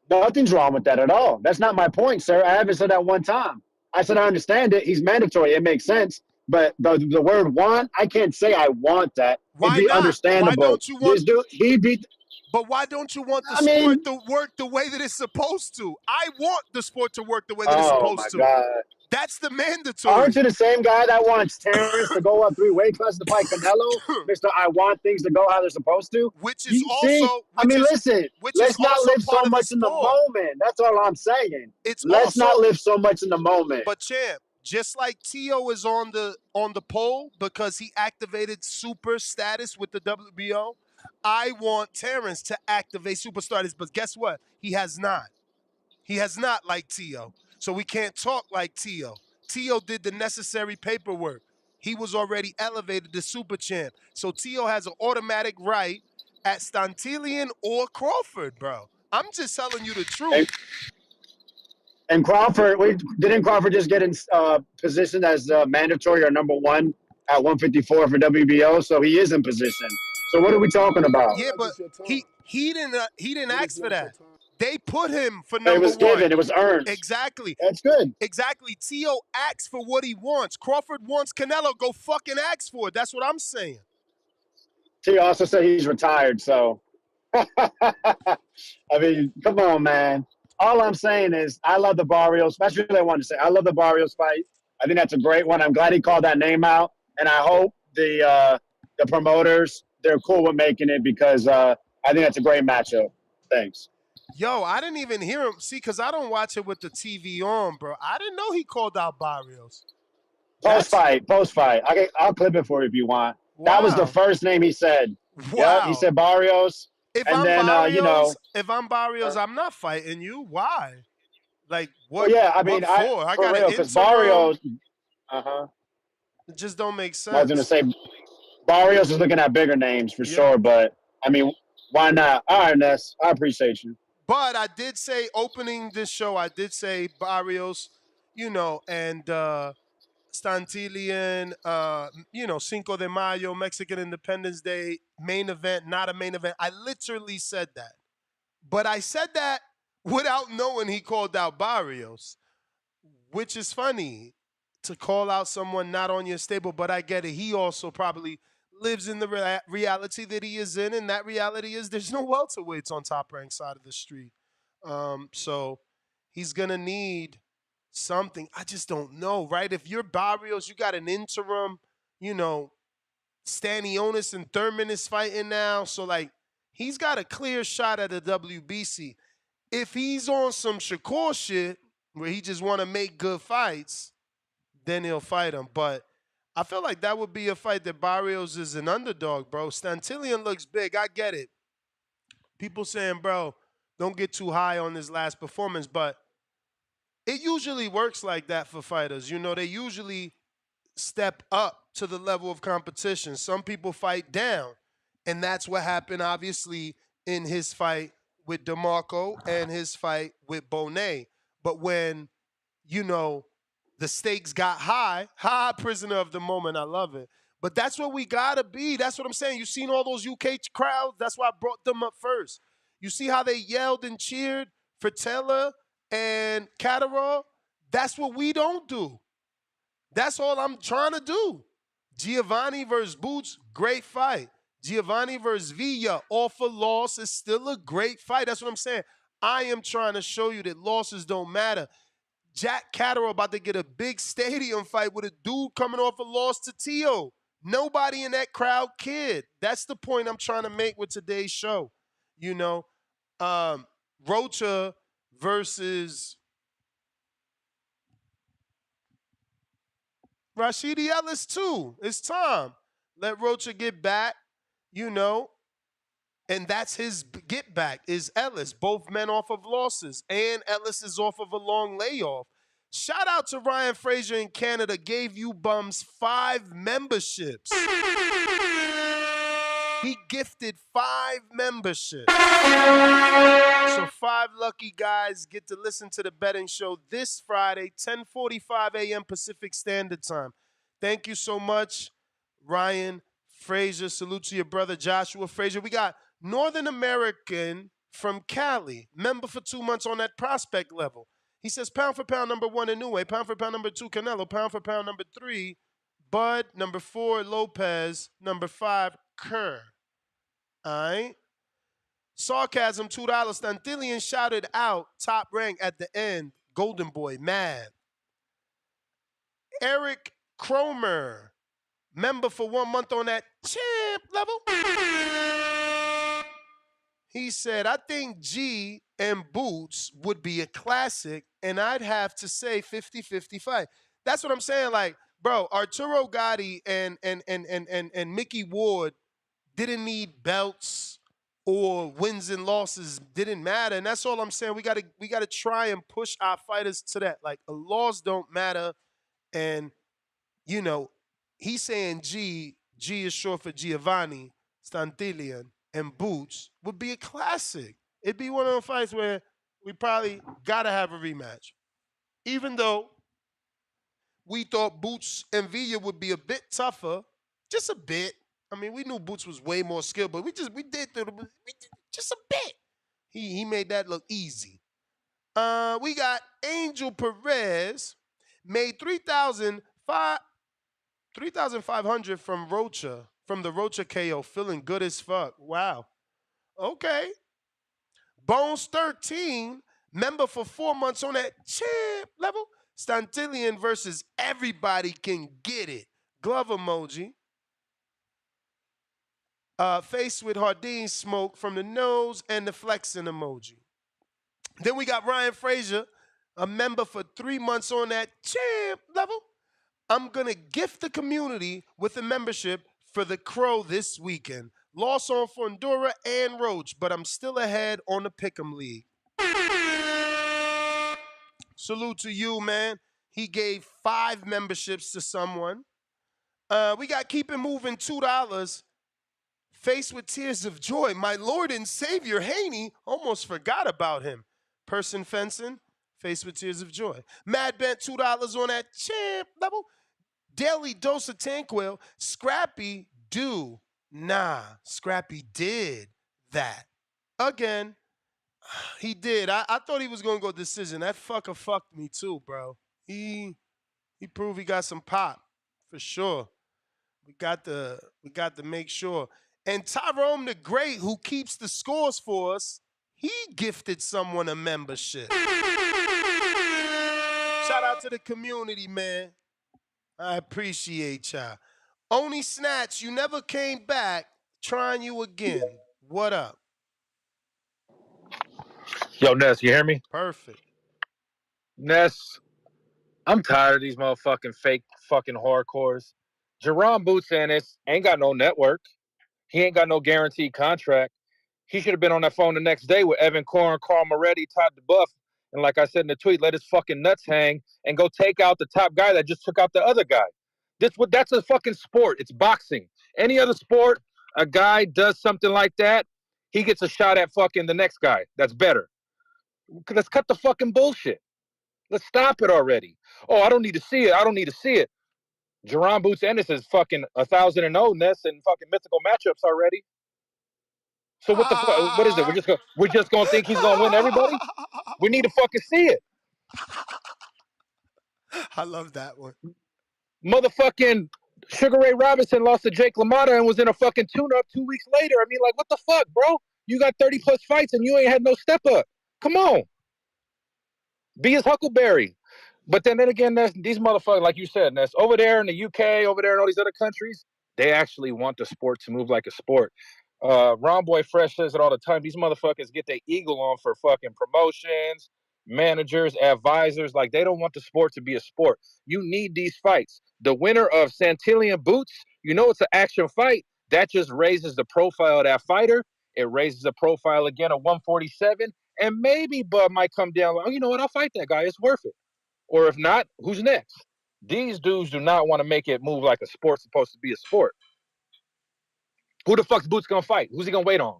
Nothing's wrong with that at all. That's not my point, sir. I haven't said that one time. I said I understand it. He's mandatory. It makes sense. But the word want, I can't say I want that. Why It'd be not? understandable. Why don't you want this dude? He beat. But why don't you want the sport to work the way that it's supposed to? I want the sport to work the way that it's supposed to. Oh, my God. That's the mandatory. Aren't you the same guy that wants Terrence to go up 3 weight classes to fight Canelo? Mr. I want things to go how they're supposed to? Which is also... listen. Let's not live so much in the moment. That's all I'm saying. Let's not live so much in the moment. But, champ, just like Tio is on the poll because he activated super status with the WBO, I want Terrence to activate super status. But guess what? He has not. He has not like Tio. So we can't talk like Tio. Tio did the necessary paperwork. He was already elevated to super champ. So Tio has an automatic right at Santillan or Crawford, bro. I'm just telling you the truth. And Crawford, didn't Crawford just get in position as mandatory or number 1 at 154 for WBO? So he is in position. So what are we talking about? Yeah, but he didn't ask for that. They put him for number 1. It was given. It was earned. Exactly. That's good. Exactly. Tio asks for what he wants. Crawford wants Canelo. Go fucking ask for it. That's what I'm saying. Tio also said he's retired, so. I mean, come on, man. All I'm saying is I love the Barrios. That's really what I wanted to say. I love the Barrios fight. I think that's a great one. I'm glad he called that name out, and I hope the promoters, they're cool with making it because I think that's a great matchup. Thanks. Yo, I didn't even hear him. See, because I don't watch it with the TV on, bro. I didn't know he called out Barrios. Post-fight. I'll clip it for you if you want. Wow. That was the first name he said. Wow. Yeah, he said Barrios. If I'm Barrios, I'm not fighting you. Why? Like, what? Well, yeah, I mean, I got an interim. Barrios. It just don't make sense. I was going to say, Barrios is looking at bigger names for sure, but, I mean, why not? All right, Ness, I appreciate you. But I did say, opening this show, I did say Barrios, and Santillan, Cinco de Mayo, Mexican Independence Day, main event, not a main event. I literally said that. But I said that without knowing he called out Barrios, which is funny to call out someone not on your stable, but I get it. He also probably lives in the reality that he is in, and that reality is there's no welterweights on Top Rank side of the street. So he's going to need something. I just don't know, right? If you're Barrios, you got an interim, Stanionis and Thurman is fighting now. So, like, he's got a clear shot at the WBC. If he's on some Shakur shit where he just want to make good fights, then he'll fight him. But I feel like that would be a fight that Barrios is an underdog, bro. Santillan looks big. I get it. People saying, bro, don't get too high on this last performance. But it usually works like that for fighters. They usually step up to the level of competition. Some people fight down. And that's what happened, obviously, in his fight with DeMarco and his fight with Bonet. But when, the stakes got high, prisoner of the moment, I love it. But that's what we got to be. That's what I'm saying. You seen all those UK crowds? That's why I brought them up first. You see how they yelled and cheered for Taylor and Catterall? That's what we don't do. That's all I'm trying to do. Giovani versus Boots, great fight. Giovani versus Villa, off a loss, is still a great fight. That's what I'm saying. I am trying to show you that losses don't matter. Jack Catterall about to get a big stadium fight with a dude coming off a loss to Tio. Nobody in that crowd cared. That's the point I'm trying to make with today's show. You know, Rocha versus Rashidi Ellis too. It's time. Let Rocha get back, you know, and that's his get back is Ellis. Both men off of losses, and Ellis is off of a long layoff. Shout out to Ryan Frazier in Canada, gave you bums 5 memberships. He gifted 5 memberships. So 5 lucky guys get to listen to the betting show this Friday, 10:45 a.m. Pacific Standard Time. Thank you so much, Ryan Frazier. Salute to your brother, Joshua Frazier. We got Northern American from Cali, member for 2 months on that prospect level. He says pound for pound number 1 Inoue, pound for pound number 2 Canelo, pound for pound number 3 Bud, number 4 Lopez, number 5 Kerr. All right. Sarcasm, $2. Santillan shouted out top rank at the end. Golden Boy, mad. Eric Cromer, member for 1 month on that champ level. He said, I think G and Boots would be a classic, and I'd have to say 50-50 fight. That's what I'm saying. Like, bro, Arturo Gotti and Mickey Ward didn't need belts or wins and losses, didn't matter. And that's all I'm saying. We gotta try and push our fighters to that. Like, a loss don't matter. And, you know, he's saying G is short for Giovani Santillan, and Boots would be a classic. It'd be one of those fights where we probably gotta have a rematch. Even though we thought Boots and Villa would be a bit tougher, just a bit. I mean, we knew Boots was way more skilled, but we did just a bit. He made that look easy. We got Angel Perez, made $3,500 from Rocha, from the Rocha KO, feeling good as fuck. Wow. Okay. Bones 13, member for 4 months on that champ level. Santillan versus everybody can get it. Glove emoji. Face with Hardin smoke from the nose and the flexing emoji. Then we got Ryan Frazier, a member for 3 months on that champ level. I'm going to gift the community with a membership for the Crow this weekend. Loss on Fondura and Roach, but I'm still ahead on the Pick'em League. Salute to you, man. He gave 5 memberships to someone. We got Keep It Moving, $2. Faced with tears of joy, my Lord and Savior Haney, almost forgot about him. Person fencing, faced with tears of joy. Mad Bent, $2 on that champ level. Daily Dose of Tanquil, Scrappy do. Nah, Scrappy did that. Again, he did. I thought he was going to go decision. That fucker fucked me too, bro. He proved he got some pop, for sure. We got to make sure. And Tyrone the Great, who keeps the scores for us, he gifted someone a membership. Shout out to the community, man. I appreciate y'all. Only Snatch, you never came back. Trying you again. What up? Yo, Ness, you hear me? Perfect. Ness, I'm tired of these motherfucking fake fucking hardcores. Jerron Boots Ennis ain't got no network. He ain't got no guaranteed contract. He should have been on that phone the next day with Evan Corn, Carl Moretti, Todd DeBuff, and like I said in the tweet, let his fucking nuts hang and go take out the top guy that just took out the other guy. That's a fucking sport. It's boxing. Any other sport, a guy does something like that, he gets a shot at fucking the next guy that's better. Let's cut the fucking bullshit. Let's stop it already. Oh, I don't need to see it. I don't need to see it. Jerron Boots Ennis is fucking 1,000-0 Ness in fucking mythical matchups already. So what the fuck? What is it? We're just gonna think he's gonna win everybody? We need to fucking see it. I love that one. Motherfucking Sugar Ray Robinson lost to Jake LaMotta and was in a fucking tune-up 2 weeks later. I mean, like, what the fuck, bro? You got 30 plus fights and you ain't had no step up. Come on. Be his Huckleberry. But then again, these motherfuckers, like you said, that's over there in the UK, over there in all these other countries, they actually want the sport to move like a sport. Ron Boy Fresh says it all the time. These motherfuckers get their eagle on for fucking promotions, managers, advisors. Like, they don't want the sport to be a sport. You need these fights. The winner of Santillan Boots, you know it's an action fight. That just raises the profile of that fighter. It raises the profile again of 147. And maybe Bud might come down like, oh, you know what? I'll fight that guy. It's worth it. Or if not, who's next? These dudes do not want to make it move like a sport's supposed to be a sport. Who the fuck's Boots gonna fight? Who's he gonna wait on?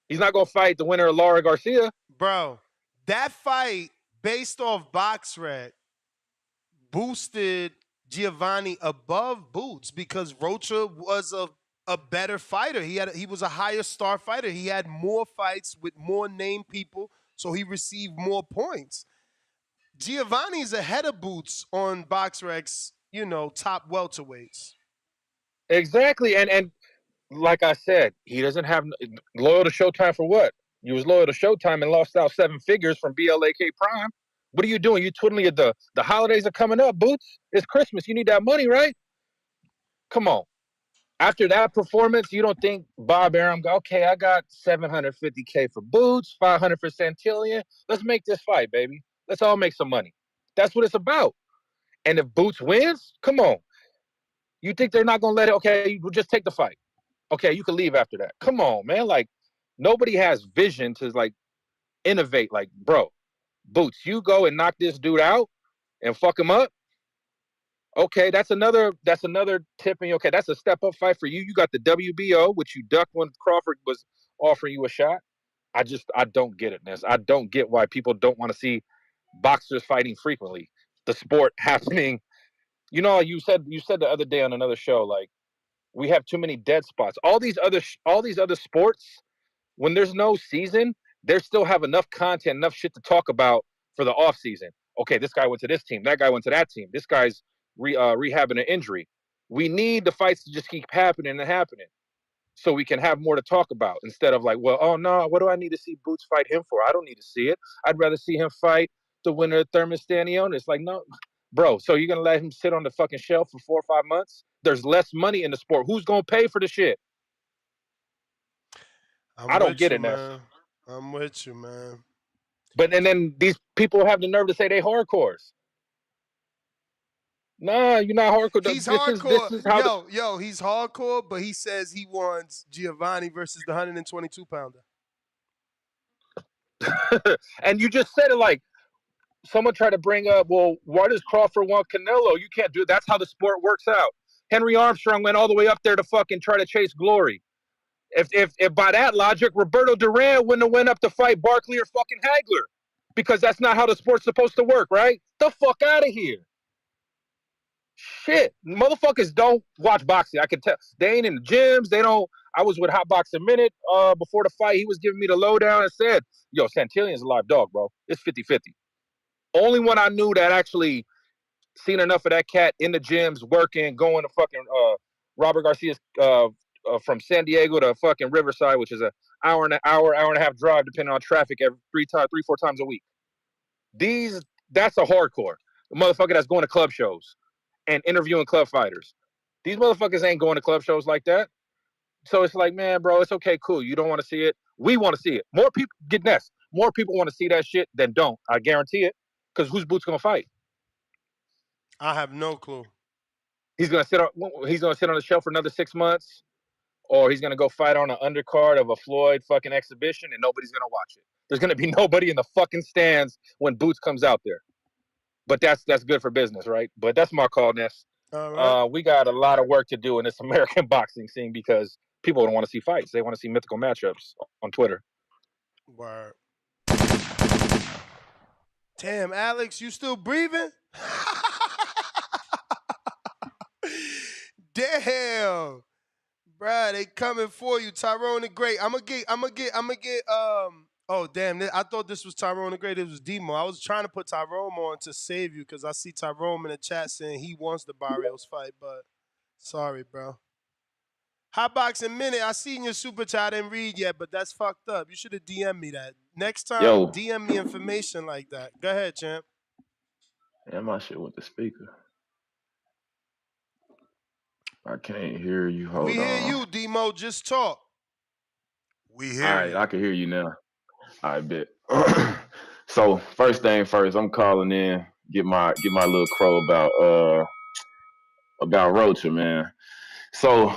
He's not gonna fight the winner of Laura Garcia. Bro, that fight based off BoxRec boosted Giovani above Boots because Rocha was a better fighter. He was a higher star fighter. He had more fights with more named people, so he received more points. Giovanni's ahead of Boots on BoxRec's, top welterweights. Exactly, and like I said, he doesn't have loyal to Showtime for what? You was loyal to Showtime and lost out 7 figures from BLAK Prime. What are you doing? You twiddling at the holidays are coming up, Boots. It's Christmas. You need that money, right? Come on. After that performance, you don't think Bob Arum go, okay, I got $750K for Boots, $500 for Santillan. Let's make this fight, baby. Let's all make some money. That's what it's about. And if Boots wins, come on. You think they're not going to let it? Okay, we'll just take the fight. Okay, you can leave after that. Come on, man. Like, nobody has vision to, like, innovate. Like, bro, Boots, you go and knock this dude out and fuck him up. Okay, that's another tipping. Okay, that's a step up fight for you. You got the WBO, which you ducked when Crawford was offering you a shot. I don't get it, Ness. I don't get why people don't want to see boxers fighting frequently. The sport happening. You know, you said the other day on another show, like, we have too many dead spots. All these other sports, when there's no season, they still have enough content, enough shit to talk about for the off season. Okay, this guy went to this team, that guy went to that team, this guy's rehabbing an injury. We need the fights to just keep happening and happening, so we can have more to talk about instead of like, well, oh no, what do I need to see Boots fight him for? I don't need to see it. I'd rather see him fight the winner of Thurman Stanionis. It's like, no, bro. So you're gonna let him sit on the fucking shelf for 4 or 5 months? There's less money in the sport. Who's gonna pay for the shit? I don't get it, man. I'm with you, man. But and then these people have the nerve to say they hardcores. Nah, you're not hardcore. He's this hardcore. Is how Yo, he's hardcore, but he says he wants Giovanni versus the 122 pounder. And you just said it like someone tried to bring up, well, why does Crawford want Canelo? You can't do it. That's how the sport works out. Henry Armstrong went all the way up there to fucking try to chase glory. If by that logic, Roberto Duran wouldn't have went up to fight Barkley or fucking Hagler, because that's not how the sport's supposed to work, right? The fuck out of here. Shit, motherfuckers don't watch boxing. I can tell. They ain't in the gyms. They don't. I was with Hot Boxing Minute before the fight. He was giving me the lowdown and said, yo, Santillan's a live dog, bro. It's 50-50. Only one I knew that actually seen enough of that cat in the gyms working, going to fucking Robert Garcia's from San Diego to fucking Riverside, which is an hour and a half drive, depending on traffic, every 3-4 times a week. That's a hardcore. The motherfucker that's going to club shows and interviewing club fighters. These motherfuckers ain't going to club shows like that. So it's like, man, bro, it's okay, cool. You don't want to see it. We want to see it. More people get next. More people want to see that shit than don't. I guarantee it. Because who's Boots gonna fight? I have no clue. He's gonna sit on the shelf for another 6 months, or he's gonna go fight on an undercard of a Floyd fucking exhibition, and nobody's gonna watch it. There's gonna be nobody in the fucking stands when Boots comes out there. But that's good for business, right? But that's my call, Ness. All right. We got a lot of work to do in this American boxing scene because people don't want to see fights. They want to see mythical matchups on Twitter. Word. Damn, Alex, you still breathing? Damn. Bruh, they coming for you. Tyrone the Great. I'm gonna get a Oh, damn. I thought this was Tyrone the Great. It was Demo. I was trying to put Tyrone on to save you because I see Tyrone in the chat saying he wants the Barrios fight, but sorry, bro. Hot Boxing Minute, I seen your super chat. I didn't read yet, but that's fucked up. You should have DM'd me that. Next time, Yo, DM me information like that. Go ahead, champ. damn, my shit with the speaker. I can't hear you. We Hold hear on. you, Demo. Just talk. We All hear right, you. I can hear you now. I bet. So first thing first, I'm calling in, get my little crow about Rocha, man. So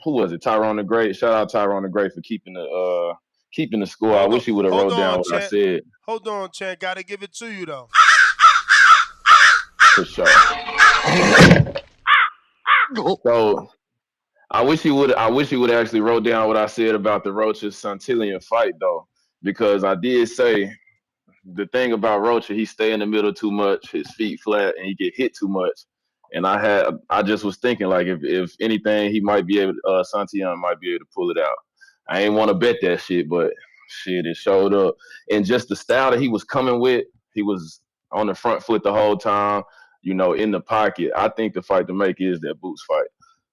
who was it? Tyrone the Great. Shout out Tyrone the Great for keeping the score. I wish he would have wrote down what I champ. said. Hold on, champ. Gotta give it to you though. For sure. So I wish he would actually wrote down what I said about the Rocha Santillan fight though, because I did say the thing about Rocha, he stay in the middle too much, his feet flat, and he get hit too much. And I just was thinking like if anything, he might be able, Santillan might be able to pull it out. I ain't want to bet that shit, but shit, it showed up. And just the style that he was coming with, he was on the front foot the whole time, in the pocket. I think the fight to make is that Boots fight.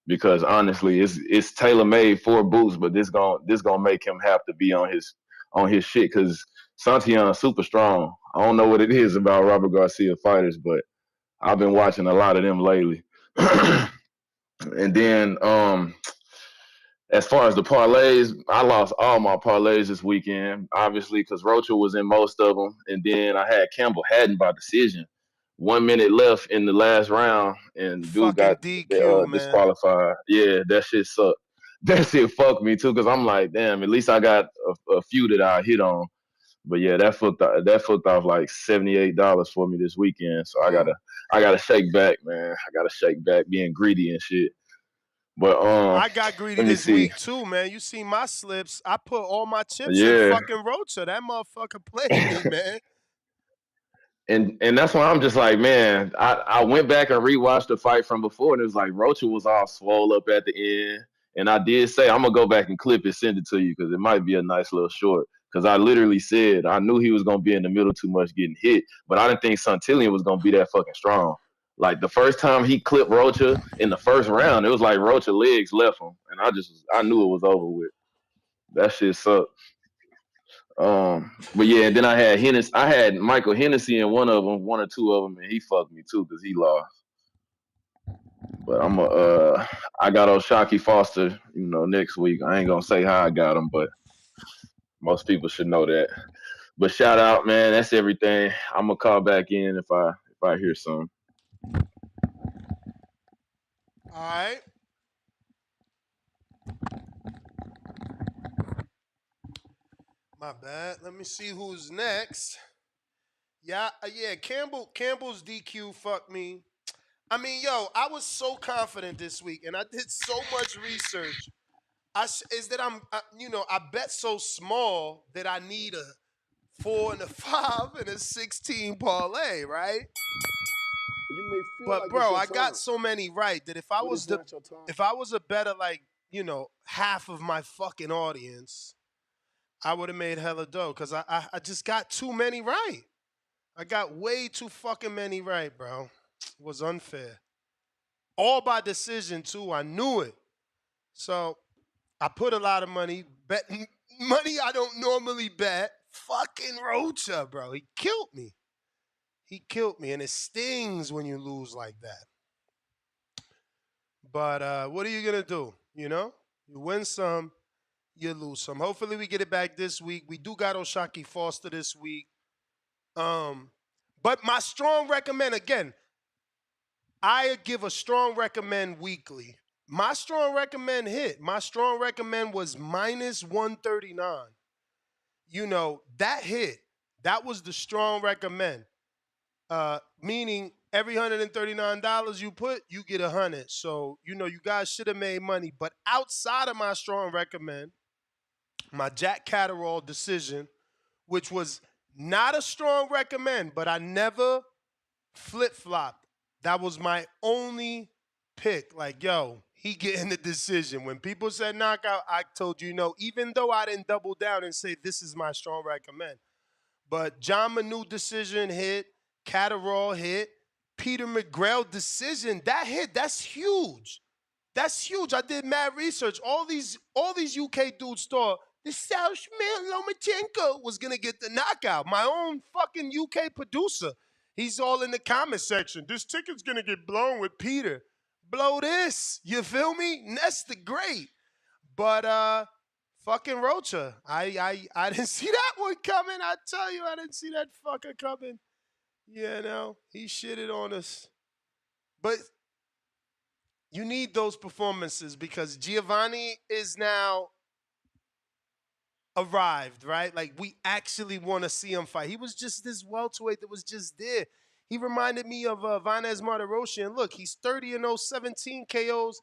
Because honestly, it's tailor made for Boots, but this gonna make him have to be on his shit because Santillan super strong. I don't know what it is about Robert Garcia fighters, but I've been watching a lot of them lately. And then as far as the parlays, I lost all my parlays this weekend, obviously, because Rocha was in most of them. And then I had Campbell Haddon by decision. 1 minute left in the last round, and dude Fucking got DQ, man. disqualified. Yeah, that shit sucked. That shit fucked me too, because I'm like, damn, at least I got a few that I hit on. But yeah, that fucked off like $78 for me this weekend. So I gotta shake back, man. I gotta shake back being greedy and shit. But I got greedy this week too, man. You see my slips. I put all my chips in fucking Rocha. That motherfucker played me, man. And that's why I'm just like, man, I went back and rewatched the fight from before, and it was like Rocha was all swole up at the end. And I did say I'm gonna go back and clip it, send it to you because it might be a nice little short. Because I literally said I knew he was gonna be in the middle too much getting hit, but I didn't think Santillan was gonna be that fucking strong. Like the first time he clipped Rocha in the first round, it was like Rocha legs left him, and I knew it was over with. That shit sucked. But yeah, and then I had Michael Hennessy in one or two of them, and he fucked me too because he lost. But I got O'Shaquie Foster, next week. I ain't gonna say how I got him, but most people should know that. But shout out, man. That's everything. I'm gonna call back in if I hear something. All right. My bad. Let me see who's next. Yeah. Campbell's DQ fucked me. I mean, yo, I was so confident this week, and I did so much research. I bet so small that I need a 4 and a 5 and a 16 parlay, right? You may feel But like bro, it's I your got time, so many right that if I but was it's not your time. if I was a better half of my fucking audience, I would have made hella dough because I just got too many right. I got way too fucking many right, bro. It was unfair. All by decision too. I knew it. So I put a lot of money, betting money I don't normally bet. Fucking Rocha, bro. He killed me. And it stings when you lose like that. But what are you gonna do? You win some, you lose some. Hopefully we get it back this week. We do got O'Shaquie Foster this week. But my strong recommend, again, I give a strong recommend weekly. My strong recommend hit. My strong recommend was minus 139. That hit. That was the strong recommend. Meaning every $139 you put, you get 100. So, you guys should have made money. But outside of my strong recommend, my Jack Catterall decision, which was not a strong recommend, but I never flip-flopped. That was my only pick. Like, yo, he getting the decision. When people said knockout, I told you no, even though I didn't double down and say this is my strong recommend. But John Manu decision hit, Catterall hit, Peter McGrail decision, that hit, that's huge. That's huge. I did mad research. All these UK dudes thought the Southman Lomachenko was gonna get the knockout. My own fucking UK producer. He's all in the comment section. This ticket's gonna get blown with Peter. Blow this. You feel me? That's the great. But fucking Rocha. I didn't see that one coming. I tell you, I didn't see that fucker coming. You know, he shitted on us. But you need those performances because Giovani is now arrived, right? Like we actually want to see him fight. He was just this welterweight that was just there. He reminded me of Vanez Martirosyan. And look, he's 30 and 0, 17 KOs,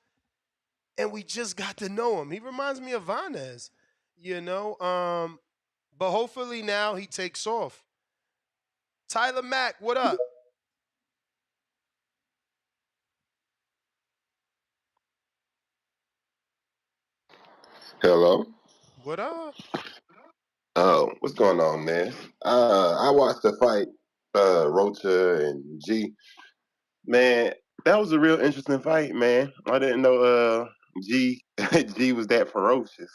and we just got to know him. He reminds me of Vanez, you know. But hopefully now he takes off. Tyler Mack, what up? Hello. What up? Oh, what's going on, man? I watched the fight, Rocha and G. Man, that was a real interesting fight, man. I didn't know G G was that ferocious.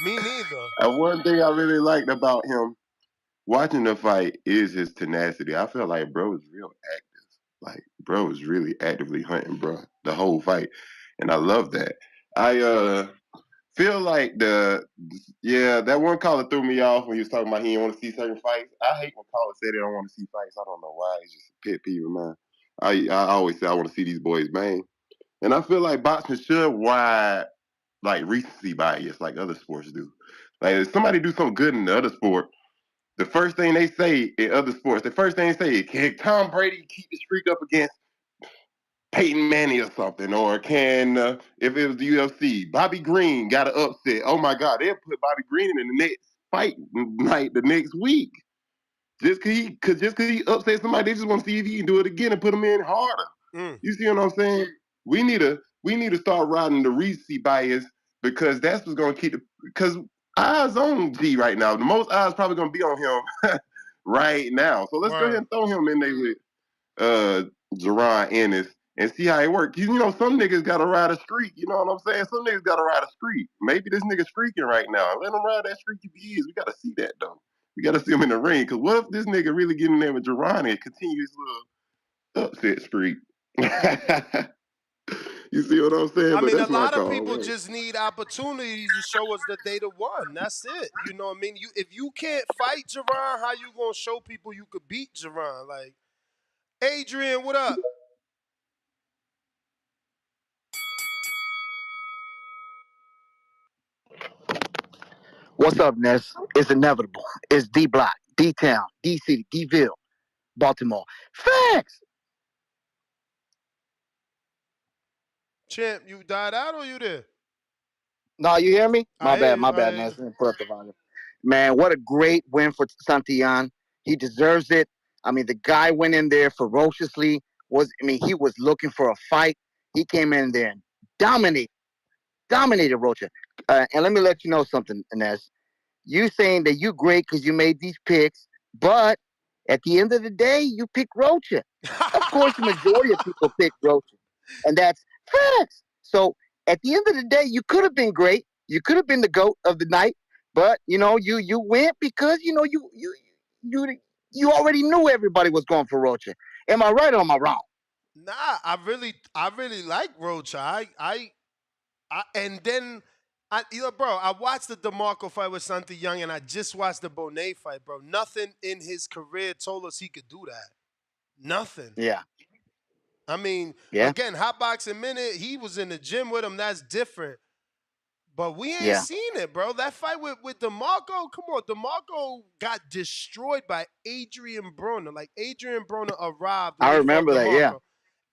Me neither. One thing I really liked about him watching the fight is his tenacity. I feel like bro is real active. Like bro was really actively hunting, bro, the whole fight, and I love that. I feel like that one caller threw me off when he was talking about he didn't want to see certain fights. I hate when callers say they don't want to see fights. I don't know why. It's just a pet peeve of mine. I always say I want to see these boys bang, and I feel like boxing should ride like recency bias like other sports do. Like if somebody do something good in the other sport, the first thing they say in other sports, the first thing they say is, can Tom Brady keep the streak up against Peyton Manning or something, or can if it was the UFC, Bobby Green got an upset. Oh my God, they'll put Bobby Green in the next fight night the next week just cause he upset somebody. They just want to see if he can do it again and put him in harder. You see what I'm saying? We need to start riding the recency bias because that's what's gonna keep because eyes on G right now. The most eyes probably gonna be on him right now. So let's go ahead and throw him in there with Jerron Ennis and see how it works. You know, some niggas gotta ride a streak. You know what I'm saying? Some niggas gotta ride a streak. Maybe this nigga streaking right now. Let him ride that streak if he is. We gotta see that though. We gotta see him in the ring. Cause what if this nigga really get in there with Jerron and continue his little upset streak? You see what I'm saying? I But mean, a that's my lot of call. people Right? just need opportunities to show us that they the one. That's it. You know what I mean? If you can't fight Jerron, how you gonna show people you could beat Jerron? Like, Adrian, what up? What's up, Ness? It's inevitable. It's D Block, D Town, D City, D-Ville, Baltimore. Facts! Champ, you died out or you there? No, you hear me? I hear you. My I bad, hear Ness. you. Let me put up the volume. Man, what a great win for Santillan. He deserves it. I mean, the guy went in there ferociously. He was looking for a fight. He came in there and dominated Rocha. And let me let you know something, Ness. You saying that you great because you made these picks, but at the end of the day, you pick Rocha. Of course, the majority of people pick Rocha, and that's facts. So at the end of the day, you could have been great. You could have been the goat of the night, but you went because you already knew everybody was going for Rocha. Am I right or am I wrong? Nah, I really like Rocha. And then bro, I watched the DeMarco fight with Santillan, and I just watched the Bonet fight, bro. Nothing in his career told us he could do that. Nothing. Yeah. I mean, Yeah. again, Hot Boxing Minute, he was in the gym with him. That's different. But we ain't Yeah. seen it, bro. That fight with DeMarco, come on. DeMarco got destroyed by Adrian Broner. Like, Adrian Broner arrived and I he fought remember that. Yeah. DeMarco.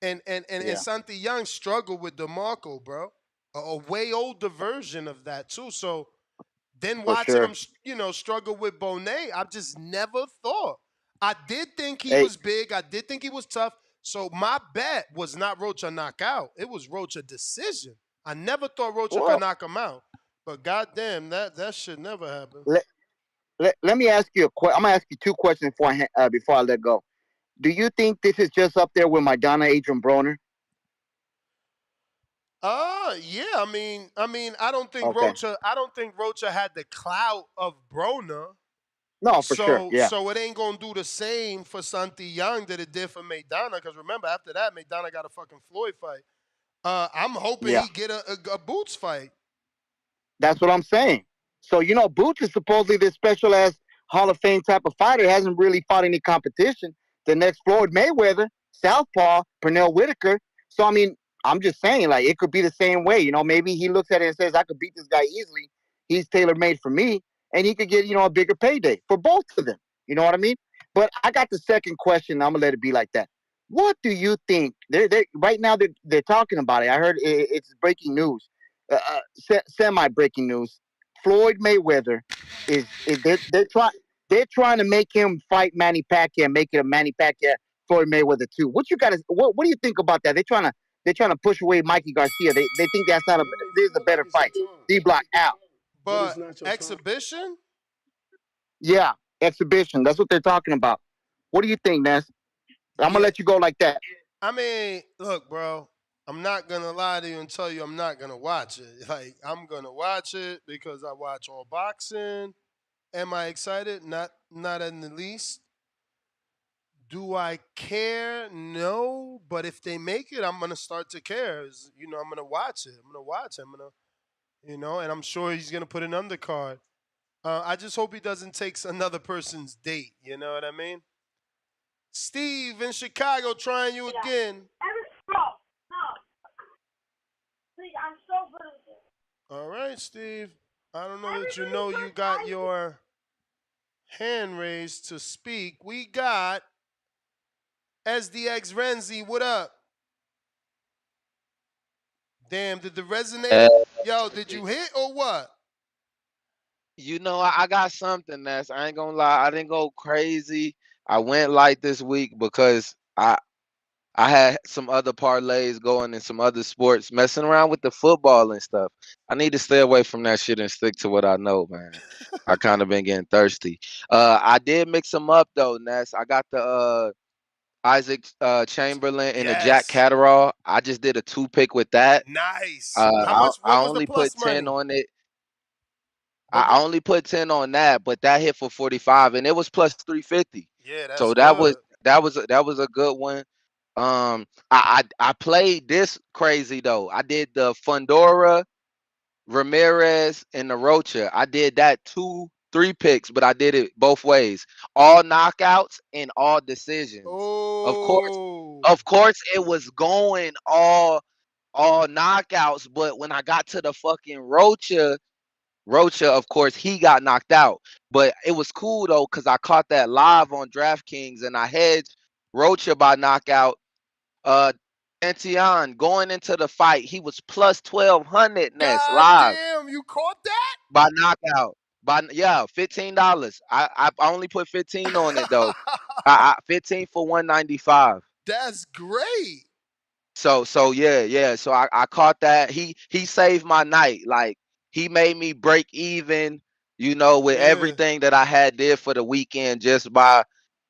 And Yeah. Santillan struggled with DeMarco, bro. A way older version of that, too. So then For watching sure. him, struggle with Bonet, I just never thought. I did think he Hey. was big. I did think he was tough. So my bet was not Rocha knockout. It was Rocha decision. I never thought Rocha could Well, knock him out. But goddamn, that shit never happened. let me ask you a question. I'm gonna ask you two questions before I let go. Do you think this is just up there with Madonna, Adrian Broner? Yeah. I don't think Okay. Rocha had the clout of Broner. No, for sure. So Yeah. so it ain't gonna do the same for Santillan that it did for Maidana. Because remember, after that, Maidana got a fucking Floyd fight. I'm hoping Yeah. he get a Boots fight. That's what I'm saying. So Boots is supposedly this special ass Hall of Fame type of fighter. Hasn't really fought any competition. The next Floyd Mayweather, Southpaw, Pernell Whitaker. So I'm just saying, like, it could be the same way. Maybe he looks at it and says, I could beat this guy easily. He's tailor made for me, and he could get a bigger payday for both of them. You know what I mean? But I got the second question. I'm gonna let it be like that. What do you think? They right now they're talking about it. I heard it's breaking news, semi breaking news. Floyd Mayweather is they're trying to make him fight Manny Pacquiao, make it a Manny Pacquiao Floyd Mayweather too. What do you think about that? They're trying to push away Mikey Garcia. They think that's not this is a better fight. D Block out. But exhibition? Yeah, exhibition. That's what they're talking about. What do you think, Ness? I'm gonna let you go like that. Look, bro. I'm not gonna lie to you and tell you I'm not gonna watch it. Like, I'm gonna watch it because I watch all boxing. Am I excited? Not in the least. Do I care? No. But if they make it, I'm gonna start to care. I'm gonna watch it. I'm gonna watch it. And I'm sure he's gonna put an undercard. I just hope he doesn't take another person's date. You know what I mean? Steve in Chicago trying you again. I'm so good at this. All right, Steve. I don't know that you got your hand raised to speak. We got SDX Renzi. What up? Damn, did the resonator? Yo, did you hit or what? I got something that's I ain't gonna lie, I didn't go crazy. I went light this week because I had some other parlays going in some other sports, messing around with the football and stuff. I need to stay away from that shit and stick to what I know, man. I kind of been getting thirsty. I did mix them up though, Ness. I got the Isaac Chamberlain and the Jack Yes. Catterall. I just did a 2-pick with that. Nice. How much? I What was the only put plus 10 money? on it. I only put 10 on that, but that hit for 45 and it was plus 350. Yeah, that's So that was good. that was a good one. I played this crazy though. I did the Fundora, Ramirez, and the Rocha. I did that 3 picks, but I did it both ways. All knockouts and all decisions. Oh. Of course it was going all knockouts, but when I got to the fucking Rocha, of course, he got knocked out. But it was cool though, because I caught that live on DraftKings and I hedged Rocha by knockout. Santillan going into the fight, he was plus 1200 Ness God live damn, you caught that? by knockout. $15. I only put 15 on it though. 15 for 195. That's great. So yeah. So I caught that. He saved my night. Like he made me break even, with Yeah. everything that I had did for the weekend just by,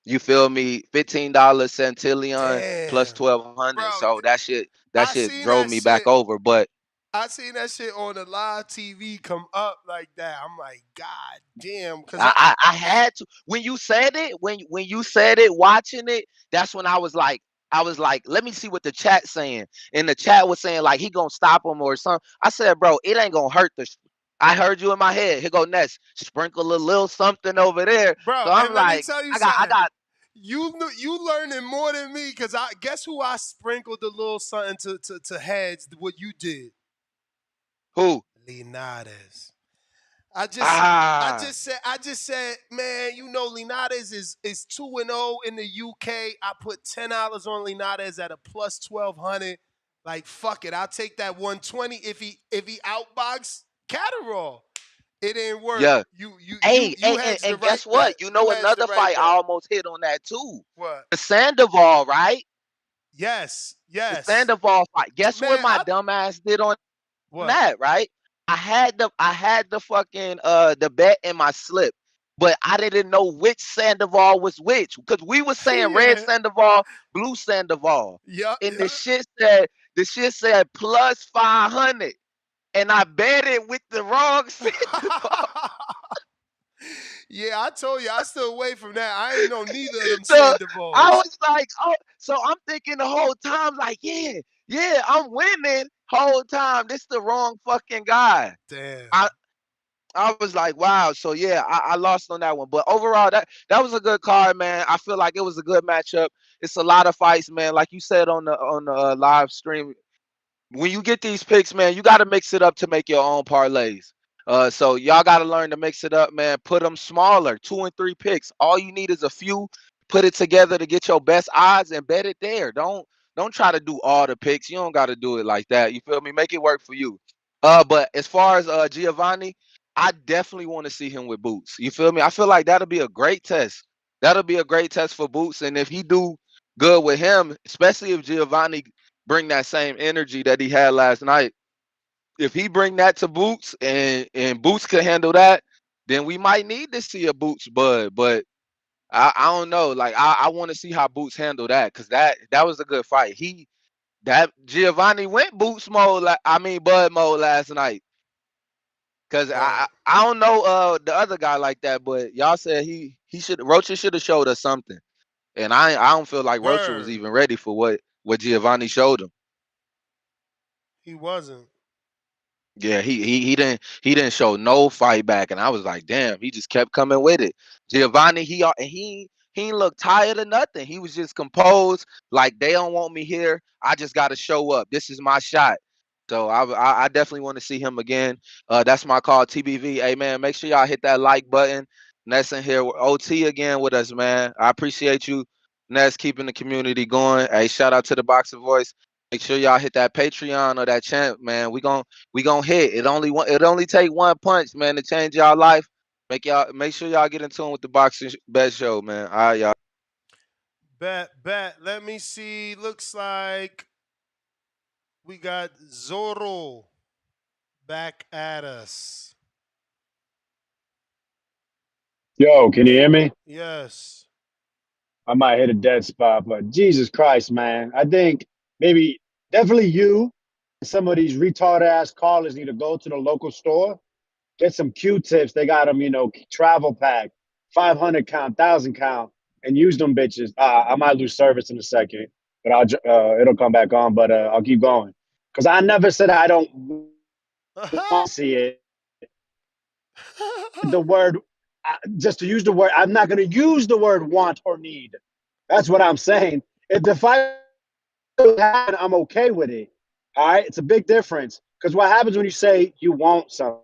you feel me, $15 Santillan plus Damn. 1200. Bro, So that I shit seen drove that me back shit. over. But I seen that shit on the live TV come up like that. I'm like, God damn. Cause I had to when you said it, when you said it, watching it, that's when I was like, let me see what the chat's saying. And the chat was saying like he gonna stop him or something. I said, bro, it ain't gonna hurt the I heard you in my head. Here go Ness. Sprinkle a little something over there. bro, So I'm and let me like, tell you I something. got You learning more than me, cause I guess who I sprinkled a little something to heads what you did. who? Linares. I Ah, just said, man, Linares is 2-0 in the UK. I put $10 on Linares at a plus 1200. Like, fuck it. I'll take that 120 if he outbox Catterall. It didn't work. yeah. You And, hedged the and right guess bet. what? You You know hedged the another right fight I bet. almost hit on that too. What? The Sandoval, right? Yes. The Sandoval fight. Guess what my dumb ass did on that, right? I had the fucking the bet in my slip, but I didn't know which Sandoval was which because we was saying red Sandoval, blue Sandoval. And the shit said plus 500. And I bet it with the wrong Sandoval. Yeah, I told you I still away from that. I ain't know neither of them So I Sandovals. was like, oh, so I'm thinking the whole time, like, yeah, I'm winning whole time. This the wrong fucking guy. Damn. I was like, wow. So yeah, I lost on that one. But overall, that was a good card, man. I feel like it was a good matchup. It's a lot of fights, man. Like you said on the live stream, when you get these picks, man, you got to mix it up to make your own parlays. So y'all got to learn to mix it up, man. Put them smaller, 2 and 3 picks. All you need is a few. Put it together to get your best odds and bet it there. Don't try to do all the picks. You don't got to do it like that. You feel me? Make it work for you. But as far as Giovani, I definitely want to see him with Boots. You feel me? I feel like that'll be a great test. That'll be a great test for Boots, and if he do good with him, especially if Giovanni bring that same energy that he had last night. If he bring that to Boots and Boots could handle that, then we might need to see a Boots Bud. But I don't know. Like I want to see how Boots handle that because that was a good fight. That Giovanni went Boots mode. Bud mode last night. Cause I don't know the other guy like that, but y'all said he should Rocha should have showed us something. And I don't feel like Rocha was even ready for what Giovanni showed him. He wasn't. Yeah, he didn't show no fight back, and I was like, damn, he just kept coming with it. Giovanni, he ain't look tired or nothing. He was just composed, like they don't want me here. I just got to show up. This is my shot. So I definitely want to see him again. That's my call, TBV. Hey man, make sure y'all hit that like button. Ness in here, OT again with us, man. I appreciate you, Ness, keeping the community going. Hey, shout out to the Boxer Voice. Make sure y'all hit that Patreon or that chant, man. We gon' hit. It only take one punch, man, to change y'all life. Make sure y'all get in tune with the Boxing Best Show, man. All right, y'all. Bet. Let me see. Looks like we got Zorro back at us. Yo, can you hear me? Yes. I might hit a dead spot, but Jesus Christ, man. I think definitely you and some of these retard ass callers need to go to the local store, get some Q-tips. They got them, travel pack, 500 count, 1,000 count, and use them bitches. I might lose service in a second, but it'll come back on, but I'll keep going. Because I never said I don't want to see it. The word, just to use the word, I'm not going to use the word want or need. That's what I'm saying. If the fight happen, I'm okay with it. All right, it's a big difference because what happens when you say you want something?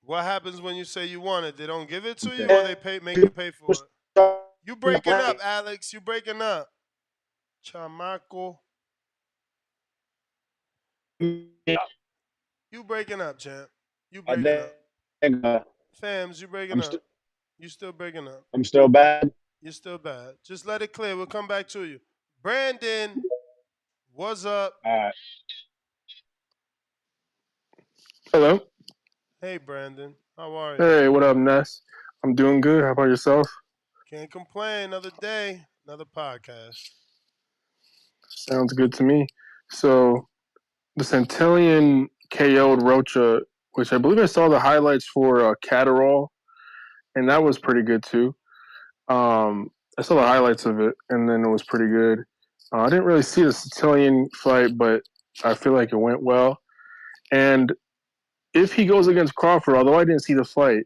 What happens when you say you want it? They don't give it to you, or they make you pay for it? You breaking up, Alex? You breaking up? Chamaco. You breaking up, champ? You breaking up? Fams, you breaking up? You still breaking up? I'm still bad. You're still bad. Just let it clear. We'll come back to you. Brandon, what's up? All right. Hello. Hey, Brandon. How are you? Hey, what up, Ness? I'm doing good. How about yourself? Can't complain. Another day, another podcast. Sounds good to me. So, the Santillan KO'd Rocha, which I believe I saw the highlights for Catterall, and that was pretty good too. I saw the highlights of it, and then it was pretty good. I didn't really see the Santillan fight, but I feel like it went well. And if he goes against Crawford, although I didn't see the fight,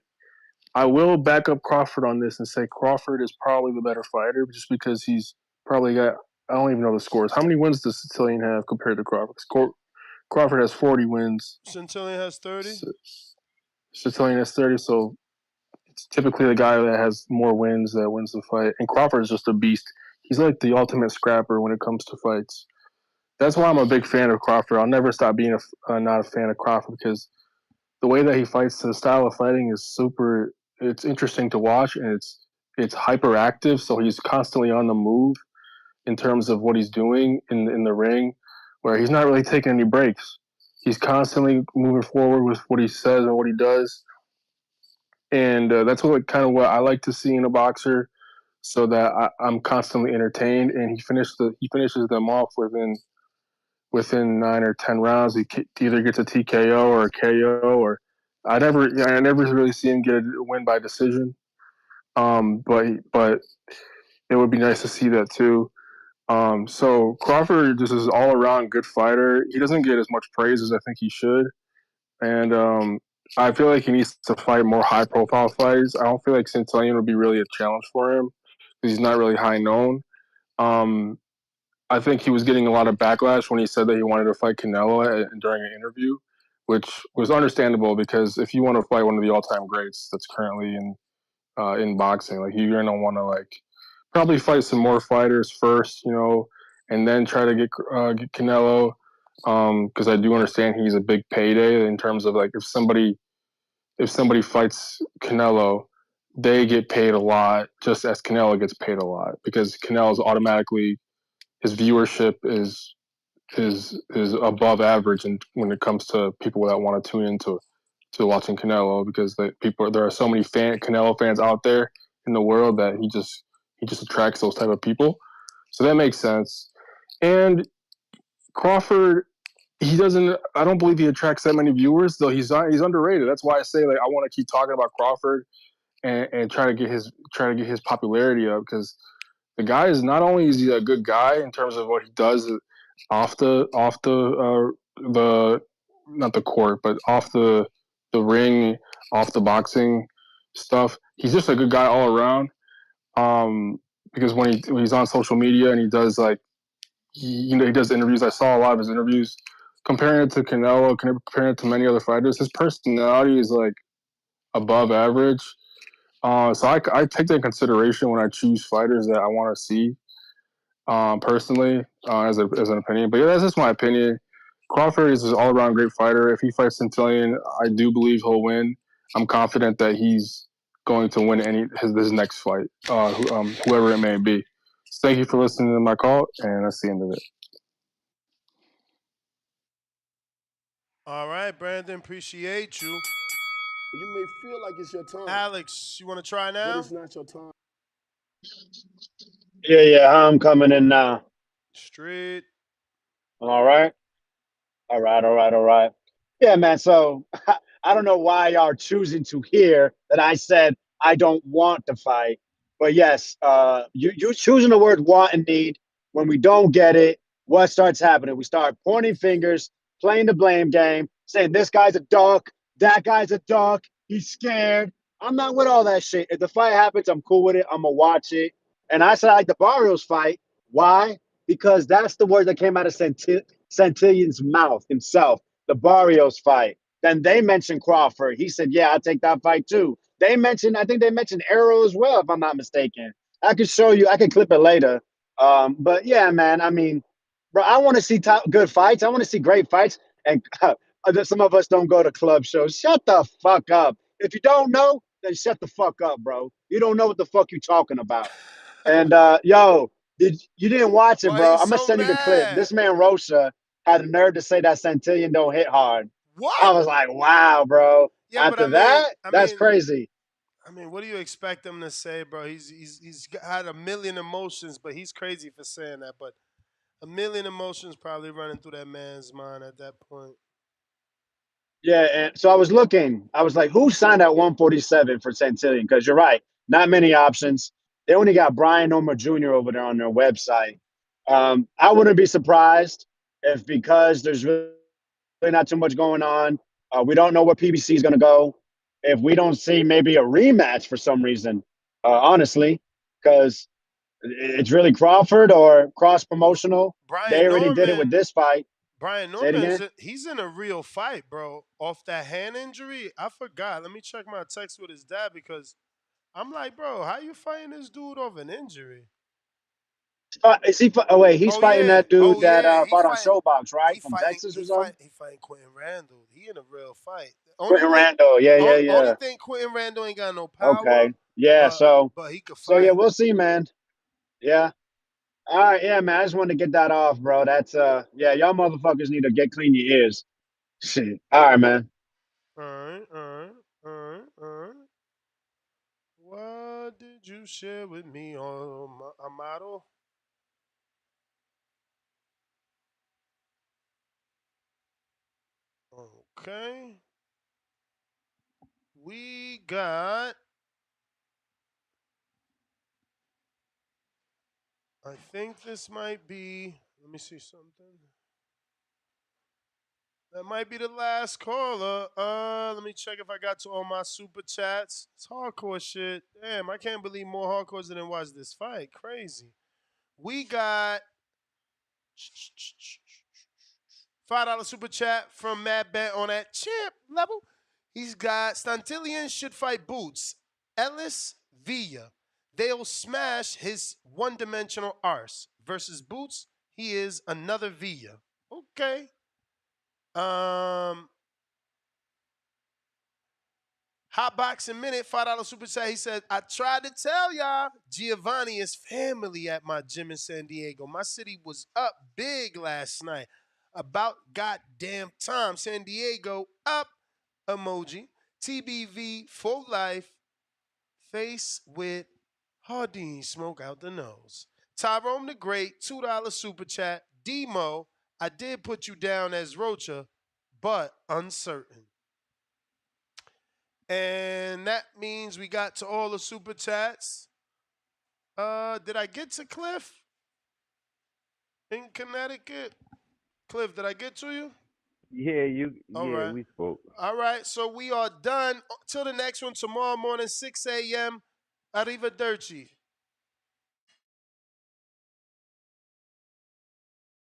I will back up Crawford on this and say Crawford is probably the better fighter just because he's probably got, I don't even know the scores. How many wins does Santillan have compared to Crawford? Crawford has 40 wins. Santillan has 30? Santillan has 30, so it's typically the guy that has more wins that wins the fight. And Crawford is just a beast. He's like the ultimate scrapper when it comes to fights. That's why I'm a big fan of Crawford. I'll never stop being not a fan of Crawford because the way that he fights, the style of fighting is super. It's interesting to watch, and it's hyperactive. So he's constantly on the move, in terms of what he's doing in the ring, where he's not really taking any breaks. He's constantly moving forward with what he says and what he does, and that's what I like to see in a boxer, so that I'm constantly entertained. And he finishes them off within 9 or 10 rounds. He either gets a TKO or a KO, or I never really see him get a win by decision. But it would be nice to see that too. So Crawford just is all around good fighter. He doesn't get as much praise as I think he should, and I feel like he needs to fight more high profile fights. I don't feel like Santillan would be really a challenge for him because he's not really high known. Um, I think he was getting a lot of backlash when he said that he wanted to fight Canelo during an interview, which was understandable because if you want to fight one of the all time greats that's currently in boxing, like you're gonna want to like probably fight some more fighters first, and then try to get Canelo, because I do understand he's a big payday in terms of like if somebody fights Canelo, they get paid a lot just as Canelo gets paid a lot because Canelo's automatically his viewership is above average, and when it comes to people that want to tune into to watching Canelo, because there are so many Canelo fans out there in the world that he just attracts those type of people. So that makes sense. And Crawford, he doesn't. I don't believe he attracts that many viewers, though. He's underrated. That's why I say like I want to keep talking about Crawford and try to get his popularity up because the guy is not only is he a good guy in terms of what he does off the not the court, but off the ring, off the boxing stuff. He's just a good guy all around. Because when he's on social media and he does like he does interviews. I saw a lot of his interviews. Comparing it to Canelo, comparing it to many other fighters, his personality is like above average. So I take that in consideration when I choose fighters that I want to see personally, as an opinion. But yeah, that's just my opinion. Crawford is an all around great fighter. If he fights Santillan, I do believe he'll win. I'm confident that he's going to win his next fight, whoever it may be. So thank you for listening to my call, and that's the end of it. All right, Brandon, appreciate you. You may feel like it's your time, Alex, you want to try but now? it's not your time. Yeah, I'm coming in now. Street. All right. All right. Yeah, man. So I don't know why y'all are choosing to hear that I said I don't want to fight. But yes, you choosing the word want and need. When we don't get it, what starts happening? We start pointing fingers, playing the blame game, saying this guy's a duck, that guy's a duck, he's scared. I'm not with all that shit. If the fight happens, I'm cool with it. I'm gonna watch it. And I said I like the Barrios fight. Why? Because that's the word that came out of Santillan's mouth himself, the Barrios fight. Then they mentioned Crawford. He said, yeah, I'll take that fight too. I think they mentioned Arrow as well, if I'm not mistaken. I could show you, I could clip it later. But yeah, man, I mean, bro, I want to see good fights. I want to see great fights. And some of us don't go to club shows. Shut the fuck up. If you don't know, then shut the fuck up, bro. You don't know what the fuck you're talking about. And yo, you didn't watch it, Why bro? you I'm gonna so send you the clip. mad? This man Rocha had the nerve to say that Santillan don't hit hard. I What? was like, wow, bro. Yeah, but After that, that's crazy. what do you expect him to say, bro? He's had a million emotions, but he's crazy for saying that. But a million emotions probably running through that man's mind at that point. Yeah, and so I was looking. I was like, who signed at 147 for Santillan? Because you're right, not many options. They only got Brian Omer Jr. over there on their website. I wouldn't be surprised if because there's really not too much going on. We don't know where PBC is going to go. If we don't see maybe a rematch for some reason, honestly, because it's really Crawford or cross promotional. They Brian already did it with Norman, this fight. Brian Say it Norman's again. he's in a real fight, bro. Off that hand injury, I forgot. Let me check my text with his dad because I'm like, bro, how you fighting this dude off an injury? Is he? Oh wait, he's fighting that dude Oh that yeah. fought on Showbox, right? He From fighting Texas or something. he fighting Quentin Randall. He in a real fight. Quentin Randall. Only Yeah. thing Quentin Randall ain't got no power, Okay. Yeah. but So, he could so yeah, fight. we'll see, man. Yeah. All right, yeah, man. I just wanted to get that off, bro. That's yeah, y'all motherfuckers need to get clean your ears. Shit. All right, man. All right. What did you share with me on Amado? Okay. We got. I think this might be. Let me see something. That might be the last caller. Let me check if I got to all my super chats. It's hardcore shit. Damn, I can't believe more hardcores didn't watch this fight. Crazy. We got $5 super chat from Matt Bet on that champ level. He's got Santillan should fight Boots. Ellis Villa. They'll smash his one-dimensional arse. Versus Boots, he is another Villa. Okay. Hot Boxing Minute, $5 super chat. He said, I tried to tell y'all, Giovani is family at my gym in San Diego. My city was up big last night. About goddamn time. San Diego up emoji. TBV for life. Face with Hardin smoke out the nose. Tyrone the Great, $2 super chat. Demo, I did put you down as Rocha, but uncertain. And that means we got to all the super chats. Did I get to Cliff in Connecticut? Cliff, did I get to you? Yeah, we spoke. All right, so we are done. Till the next one tomorrow morning, 6 a.m. Arrivederci.